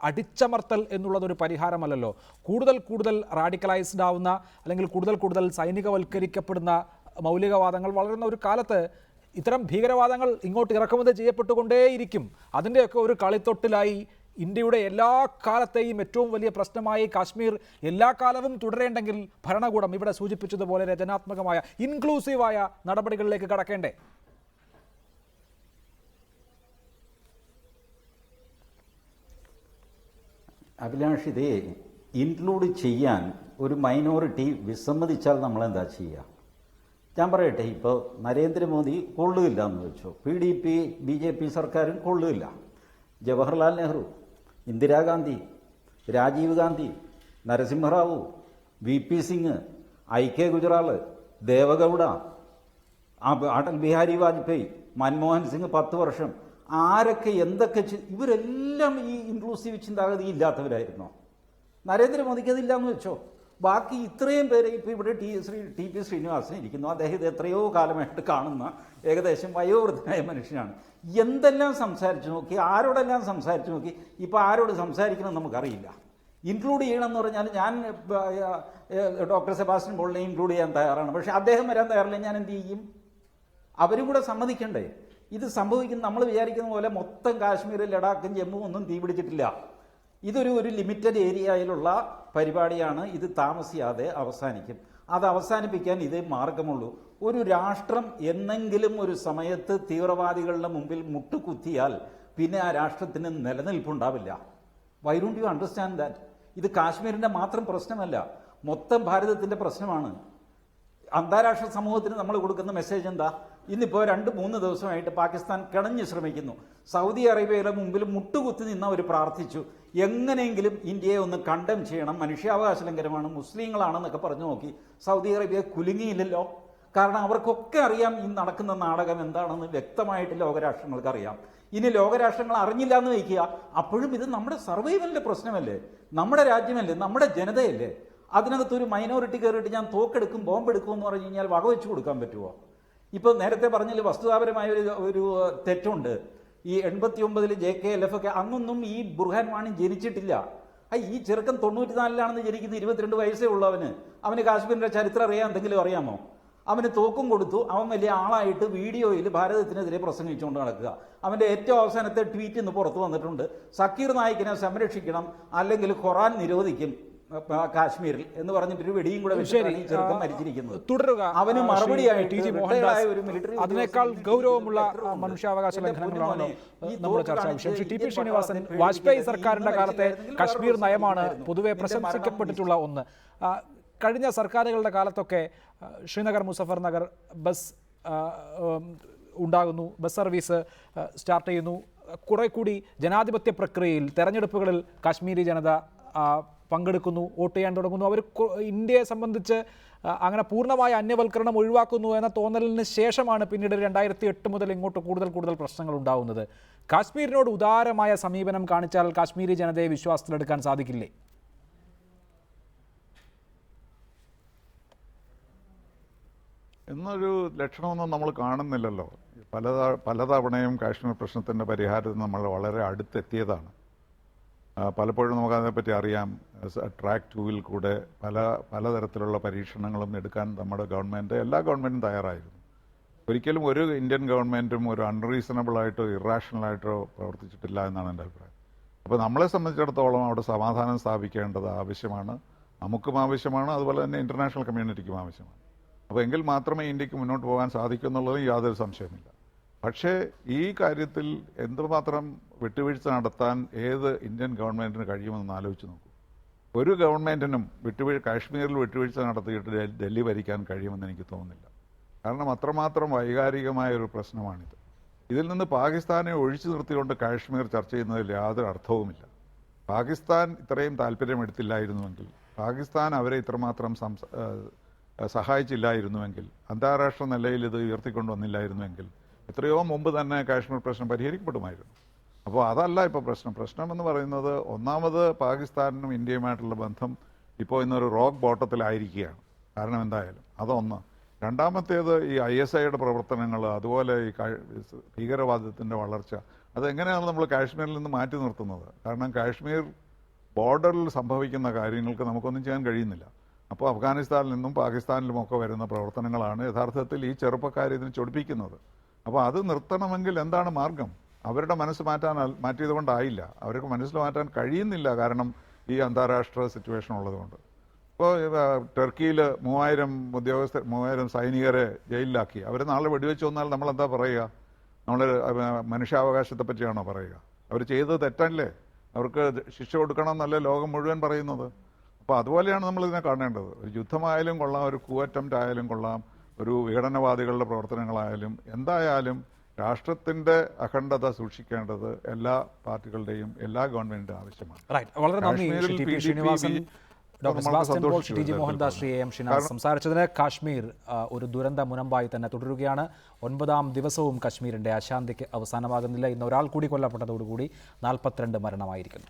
അടിച്ചമർത്തൽ എന്നുള്ളതൊരു പരിഹാരമല്ലല്ലോ. കൂടുതൽ റാഡിക്കലൈസ്ഡ് ആവുന്ന അല്ലെങ്കിൽ കൂടുതൽ സൈനികവൽക്കരിക്കപ്പെടുന്ന മൗലികവാദങ്ങൾ വളരുന്ന ഒരു കാലത്ത് ഇത്തരം ഭീകരവാദങ്ങൾ ഇങ്ങോട്ട് ഇറക്കുമതി ചെയ്യപ്പെട്ടുകൊണ്ടേയിരിക്കും. അതിൻ്റെയൊക്കെ ഒരു കളിത്തൊട്ടിലായി ഇന്ത്യയുടെ എല്ലാ കാലത്തെയും ഏറ്റവും വലിയ പ്രശ്നമായി കാശ്മീർ എല്ലാ കാലവും തുടരേണ്ടെങ്കിൽ ഭരണകൂടം ഇവിടെ സൂചിപ്പിച്ചതുപോലെ രചനാത്മകമായ ഇൻക്ലൂസീവായ നടപടികളിലേക്ക് കടക്കേണ്ടേ? അഭിലാഷ്, ഇതേ ഇൻക്ലൂഡ് ചെയ്യാൻ ഒരു മൈനോറിറ്റി വിസമ്മതിച്ചാൽ നമ്മളെന്താ ചെയ്യുക? ഞാൻ പറയട്ടെ, ഇപ്പോൾ നരേന്ദ്രമോദി കൊള്ളുകയില്ല എന്ന് വെച്ചു, PDP BJP സർക്കാരും കൊള്ളുകയില്ല. ജവഹർലാൽ നെഹ്റു, ഇന്ദിരാഗാന്ധി, രാജീവ് ഗാന്ധി, നരസിംഹറാവു, VP സിംഗ്, IK ഗുജറാൾ, ദേവഗൗഡ, അടൽ ബിഹാരി വാജ്പേയി, മൻമോഹൻ സിംഗ് 10 വർഷം, ആരൊക്കെ എന്തൊക്കെ ഇവരെല്ലാം ഈ ഇൻക്ലൂസീവ് ചിന്താഗതി ഇല്ലാത്തവരായിരുന്നോ? നരേന്ദ്രമോദിക്ക് അതില്ലാന്ന് വെച്ചോ. ബാക്കി ഇത്രയും പേര് ഇപ്പോൾ ഇവിടെ TP ശ്രീനിവാസൻ ഇരിക്കുന്നു. അദ്ദേഹം എത്രയോ കാലമായിട്ട് കാണുന്ന ഏകദേശം വയോവൃദ്ധനായ മനുഷ്യനാണ്. എന്തെല്ലാം സംസാരിച്ചു നോക്കി, ആരോടെല്ലാം സംസാരിച്ചു നോക്കി. ഇപ്പോൾ ആരോട് സംസാരിക്കണം നമുക്കറിയില്ല. ഇൻക്ലൂഡ് ചെയ്യണമെന്ന് പറഞ്ഞാൽ ഞാൻ ഡോക്ടർ സെബാസ്റ്റ്യൻ പോളിനെ ഇൻക്ലൂഡ് ചെയ്യാൻ തയ്യാറാണ്. പക്ഷേ അദ്ദേഹം വരാൻ തയ്യാറില്ല. ഞാൻ എന്ത് ചെയ്യും? അവരും കൂടെ സമ്മതിക്കണ്ടേ? ഇത് സംഭവിക്കുന്ന നമ്മൾ വിചാരിക്കുന്ന പോലെ മൊത്തം കാശ്മീർ, ലഡാക്കും ജമ്മുവും ഒന്നും തീപിടിച്ചിട്ടില്ല. ഇതൊരു ലിമിറ്റഡ് ഏരിയയിലുള്ള പരിപാടിയാണ്. ഇത് താമസിയാതെ അവസാനിക്കും. അത് അവസാനിപ്പിക്കാൻ ഇതേ മാർഗമുള്ളൂ. ഒരു രാഷ്ട്രം എന്നെങ്കിലും ഒരു സമയത്ത് തീവ്രവാദികളുടെ മുമ്പിൽ മുട്ടുകുത്തിയാൽ പിന്നെ ആ രാഷ്ട്രത്തിന് നിലനിൽപ്പുണ്ടാവില്ല. Why don't you understand that? ഇത് കാശ്മീരിൻ്റെ മാത്രം പ്രശ്നമല്ല, മൊത്തം ഭാരതത്തിൻ്റെ പ്രശ്നമാണ്. അന്താരാഷ്ട്ര സമൂഹത്തിന് നമ്മൾ കൊടുക്കുന്ന മെസ്സേജ് എന്താ? ഇന്നിപ്പോൾ 2-3 ദിവസമായിട്ട് പാകിസ്ഥാൻ കിണഞ്ഞു ശ്രമിക്കുന്നു. സൗദി അറേബ്യയുടെ മുമ്പിൽ മുട്ടുകുത്തി നിന്ന് അവർ പ്രാർത്ഥിച്ചു, എങ്ങനെയെങ്കിലും ഇന്ത്യയെ ഒന്ന് കണ്ടം ചെയ്യണം, മനുഷ്യാവകാശ ലംഘനമാണ്, മുസ്ലിങ്ങളാണെന്നൊക്കെ പറഞ്ഞു നോക്കി. സൗദി അറേബ്യ കുലുങ്ങിയില്ലല്ലോ. കാരണം അവർക്കൊക്കെ അറിയാം ഈ നടക്കുന്ന നാടകം എന്താണെന്ന് വ്യക്തമായിട്ട് ലോകരാഷ്ട്രങ്ങൾക്ക് അറിയാം. ഇനി ലോകരാഷ്ട്രങ്ങൾ അറിഞ്ഞില്ല എന്ന് വയ്ക്കുക, അപ്പോഴും ഇത് നമ്മുടെ സർവൈവലിൻ്റെ പ്രശ്നമല്ലേ, നമ്മുടെ രാജ്യമല്ലേ, നമ്മുടെ ജനതയല്ലേ. അതിനകത്തൊരു മൈനോറിറ്റി കയറിയിട്ട് ഞാൻ തോക്കെടുക്കും, ബോംബെടുക്കും എന്ന് പറഞ്ഞു കഴിഞ്ഞാൽ വകവെച്ച് കൊടുക്കാൻ പറ്റുമോ? ഇപ്പോൾ നേരത്തെ പറഞ്ഞതിൽ വസ്തുതാപരമായ ഒരു തെറ്റുണ്ട്. ഈ 89 JKLF ഒക്കെ അന്നൊന്നും ഈ ബുർഹാൻ വാണി ജനിച്ചിട്ടില്ല. ഈ ചെറുക്കൻ 94-ലാണെന്ന് ജനിക്കുന്ന 22 വയസ്സേ ഉള്ളൂ. അവന് കാശ്മീരിൻ്റെ ചരിത്രം അറിയാൻ എന്തെങ്കിലും അറിയാമോ? അവന് തോക്കും കൊടുത്തു, അവൻ വലിയ ആളായിട്ട് വീഡിയോയിൽ ഭാരതത്തിനെതിരെ പ്രസംഗിച്ചുകൊണ്ട് നടക്കുക. അവൻ്റെ ഏറ്റവും അവസാനത്തെ ട്വീറ്റ് ഇന്ന് പുറത്തു വന്നിട്ടുണ്ട്, സക്കീർ നായിക്കിനെ സംരക്ഷിക്കണം അല്ലെങ്കിൽ ഖുറാൻ നിരോധിക്കും കാശ്മീരിൽ എന്ന് പറഞ്ഞിട്ടൊരു വെടിയും കൂടെ ചെറുക്കൻ മരിച്ചിരിക്കുന്നത്. തുടരുക. അവന് മറുപടിയായിട്ട് അതിനേക്കാൾ ഗൗരവമുള്ള മനുഷ്യാവകാശ ലംഘനങ്ങളാണ് നമ്മുടെ ചർച്ചാ വിഷയം. ശ്രീ TP ശ്രീനിവാസൻ, വാജ്പേയി സർക്കാരിന്റെ കാലത്തെ കശ്മീർ നയമാണ് പൊതുവെ പ്രശംസിക്കപ്പെട്ടിട്ടുള്ള ഒന്ന്. കഴിഞ്ഞ സർക്കാരുകളുടെ കാലത്തൊക്കെ ശ്രീനഗർ മുസഫർ നഗർ ബസ് ഉണ്ടാകുന്നു, ബസ് സർവീസ് സ്റ്റാർട്ട് ചെയ്യുന്നു, കുറെ കൂടി ജനാധിപത്യ പ്രക്രിയയിൽ തെരഞ്ഞെടുപ്പുകളിൽ കാശ്മീരി ജനത പങ്കെടുക്കുന്നു, വോട്ട് ചെയ്യാൻ തുടങ്ങുന്നു. അവർ ഇന്ത്യയെ സംബന്ധിച്ച് അങ്ങനെ പൂർണ്ണമായ അന്യവൽക്കരണം ഒഴിവാക്കുന്നു എന്ന തോന്നലിന് ശേഷമാണ് പിന്നീട് 2008 മുതൽ ഇങ്ങോട്ട് കൂടുതൽ പ്രശ്നങ്ങൾ ഉണ്ടാകുന്നത്. കാശ്മീരിനോട് ഉദാരമായ സമീപനം കാണിച്ചാൽ കാശ്മീരി ജനതയെ വിശ്വാസത്തിലെടുക്കാൻ സാധിക്കില്ലേ? എന്നൊരു ലക്ഷണമൊന്നും നമ്മൾ കാണുന്നില്ലല്ലോ. പലതവണയും കാശ്മീർ പ്രശ്നത്തിൻ്റെ പരിഹാരത്തിന് നമ്മൾ വളരെ അടുത്തെത്തിയതാണ്. പലപ്പോഴും നമുക്കതിനെപ്പറ്റി അറിയാം. ട്രാക്ക് 2-ൽ കൂടെ പലതരത്തിലുള്ള പരീക്ഷണങ്ങളും എടുക്കാൻ നമ്മുടെ ഗവൺമെൻറ്, എല്ലാ ഗവൺമെൻറ്റും തയ്യാറായിരുന്നു. ഒരിക്കലും ഒരു ഇന്ത്യൻ ഗവൺമെൻറ്റും ഒരു അൺറീസണബിളായിട്ടോ ഇറാഷണലായിട്ടോ പ്രവർത്തിച്ചിട്ടില്ല എന്നാണ് എൻ്റെ അഭിപ്രായം. അപ്പോൾ നമ്മളെ സംബന്ധിച്ചിടത്തോളം അവിടെ സമാധാനം സ്ഥാപിക്കേണ്ടത് ആവശ്യമാണ്, നമുക്കും ആവശ്യമാണ്, അതുപോലെ തന്നെ ഇൻ്റർനാഷണൽ കമ്മ്യൂണിറ്റിക്കും ആവശ്യമാണ്. അപ്പോൾ എങ്കിൽ മാത്രമേ ഇന്ത്യക്ക് മുന്നോട്ട് പോകാൻ സാധിക്കൂ എന്നുള്ളതിൽ യാതൊരു സംശയമില്ല. പക്ഷേ ഈ കാര്യത്തിൽ എന്തുമാത്രം വിട്ടുവീഴ്ച നടത്താൻ ഏത് ഇന്ത്യൻ ഗവൺമെൻറ്റിന് കഴിയുമെന്ന് ആലോചിച്ച് നോക്കൂ. ഒരു ഗവൺമെൻറ്റിനും കാശ്മീരിൽ വിട്ടുവീഴ്ച നടത്തിയിട്ട് ഡൽഹി ഭരിക്കാൻ കഴിയുമെന്ന് എനിക്ക് തോന്നുന്നില്ല. കാരണം അത്രമാത്രം വൈകാരികമായ ഒരു പ്രശ്നമാണിത്. ഇതിൽ നിന്ന് പാകിസ്ഥാനെ ഒഴിച്ചു നിർത്തിക്കൊണ്ട് കാശ്മീർ ചർച്ച ചെയ്യുന്നതിൽ യാതൊരു അർത്ഥവുമില്ല. പാകിസ്ഥാൻ ഇത്രയും താല്പര്യമെടുത്തില്ലായിരുന്നുവെങ്കിൽ, പാകിസ്ഥാൻ അവരെ ഇത്രമാത്രം സഹായിച്ചില്ലായിരുന്നുവെങ്കിൽ, അന്താരാഷ്ട്ര നിലയിൽ ഇത് ഉയർത്തിക്കൊണ്ടുവന്നില്ലായിരുന്നുവെങ്കിൽ എത്രയോ മുമ്പ് തന്നെ കാശ്മീർ പ്രശ്നം പരിഹരിക്കപ്പെടുമായിരുന്നു. അപ്പോൾ അതല്ല ഇപ്പോൾ പ്രശ്നമെന്ന് പറയുന്നത്, ഒന്നാമത് പാകിസ്ഥാനും ഇന്ത്യയുമായിട്ടുള്ള ബന്ധം ഇപ്പോൾ ഇന്നൊരു റോക്ക് ബോട്ടത്തിലായിരിക്കുകയാണ്. കാരണം എന്തായാലും അതൊന്ന്. രണ്ടാമത്തേത് ഈ ISIയുടെ പ്രവർത്തനങ്ങൾ, അതുപോലെ ഈ ഭീകരവാദത്തിൻ്റെ വളർച്ച, അതെങ്ങനെയാണ് നമ്മൾ കാശ്മീരിൽ നിന്ന് മാറ്റി നിർത്തുന്നത്? കാരണം കാശ്മീർ ബോർഡറിൽ സംഭവിക്കുന്ന കാര്യങ്ങൾക്ക് നമുക്കൊന്നും ചെയ്യാൻ കഴിയുന്നില്ല. അപ്പോൾ അഫ്ഗാനിസ്ഥാനിൽ നിന്നും പാകിസ്ഥാനിലുമൊക്കെ വരുന്ന പ്രവർത്തനങ്ങളാണ് യഥാർത്ഥത്തിൽ ഈ ചെറുപ്പക്കാരെ ഇതിന് ചൊടിപ്പിക്കുന്നത്. അപ്പോൾ അത് നിർത്തണമെങ്കിൽ എന്താണ് മാർഗം? അവരുടെ മനസ്സ് മാറ്റിയത് കൊണ്ടായില്ല, അവർക്ക് മനസ്സിൽ മാറ്റാൻ കഴിയുന്നില്ല. കാരണം ഈ അന്താരാഷ്ട്ര സിറ്റുവേഷൻ ഉള്ളതുകൊണ്ട്. ഇപ്പോൾ ടർക്കിയിൽ 3000 സൈനികരെ ജയിലിലാക്കി. അവർ നാളെ വെടിവെച്ച് വന്നാൽ നമ്മളെന്താ പറയുക? നമ്മൾ മനുഷ്യാവകാശത്തെ പറ്റിയാണോ പറയുക? അവർ ചെയ്തത് തെറ്റല്ലേ? അവർക്ക് ശിക്ഷ കൊടുക്കണം എന്നല്ലേ ലോകം മുഴുവൻ പറയുന്നത്? അപ്പോൾ അതുപോലെയാണ് നമ്മളിതിനെ കാണേണ്ടത്. ഒരു യുദ്ധമായാലും കൊള്ളാം, ഒരു coup attempt ആയാലും കൊള്ളാം, ഒരു വിഘടനവാദികളുടെ പ്രവർത്തനങ്ങളായാലും എന്തായാലും രാഷ്ട്രത്തിൻ്റെ അഖണ്ഡത സൂക്ഷിക്കേണ്ടത് എല്ലാ പാർട്ടികളുടെയും എല്ലാ ഗവൺമെൻറ്റിൻ്റെ ആവശ്യമാണ്. വളരെ നന്ദി TP. Srinivasan, doctor Sebastian Paul, TG. Mohandas, Shri M Shinas സംസാരിച്ചതിന്. കാശ്മീർ ഒരു ദുരന്ത മുനമ്പായി തന്നെ തുടരുകയാണ്. 9ാം ദിവസവും കാശ്മീരിൻ്റെ അശാന്തിക്ക് അവസാനമാകുന്നില്ല. ഇന്ന് ഒരാൾ കൂടി കൊല്ലപ്പെട്ടതോടുകൂടി 42 മരണമായിരിക്കുന്നു.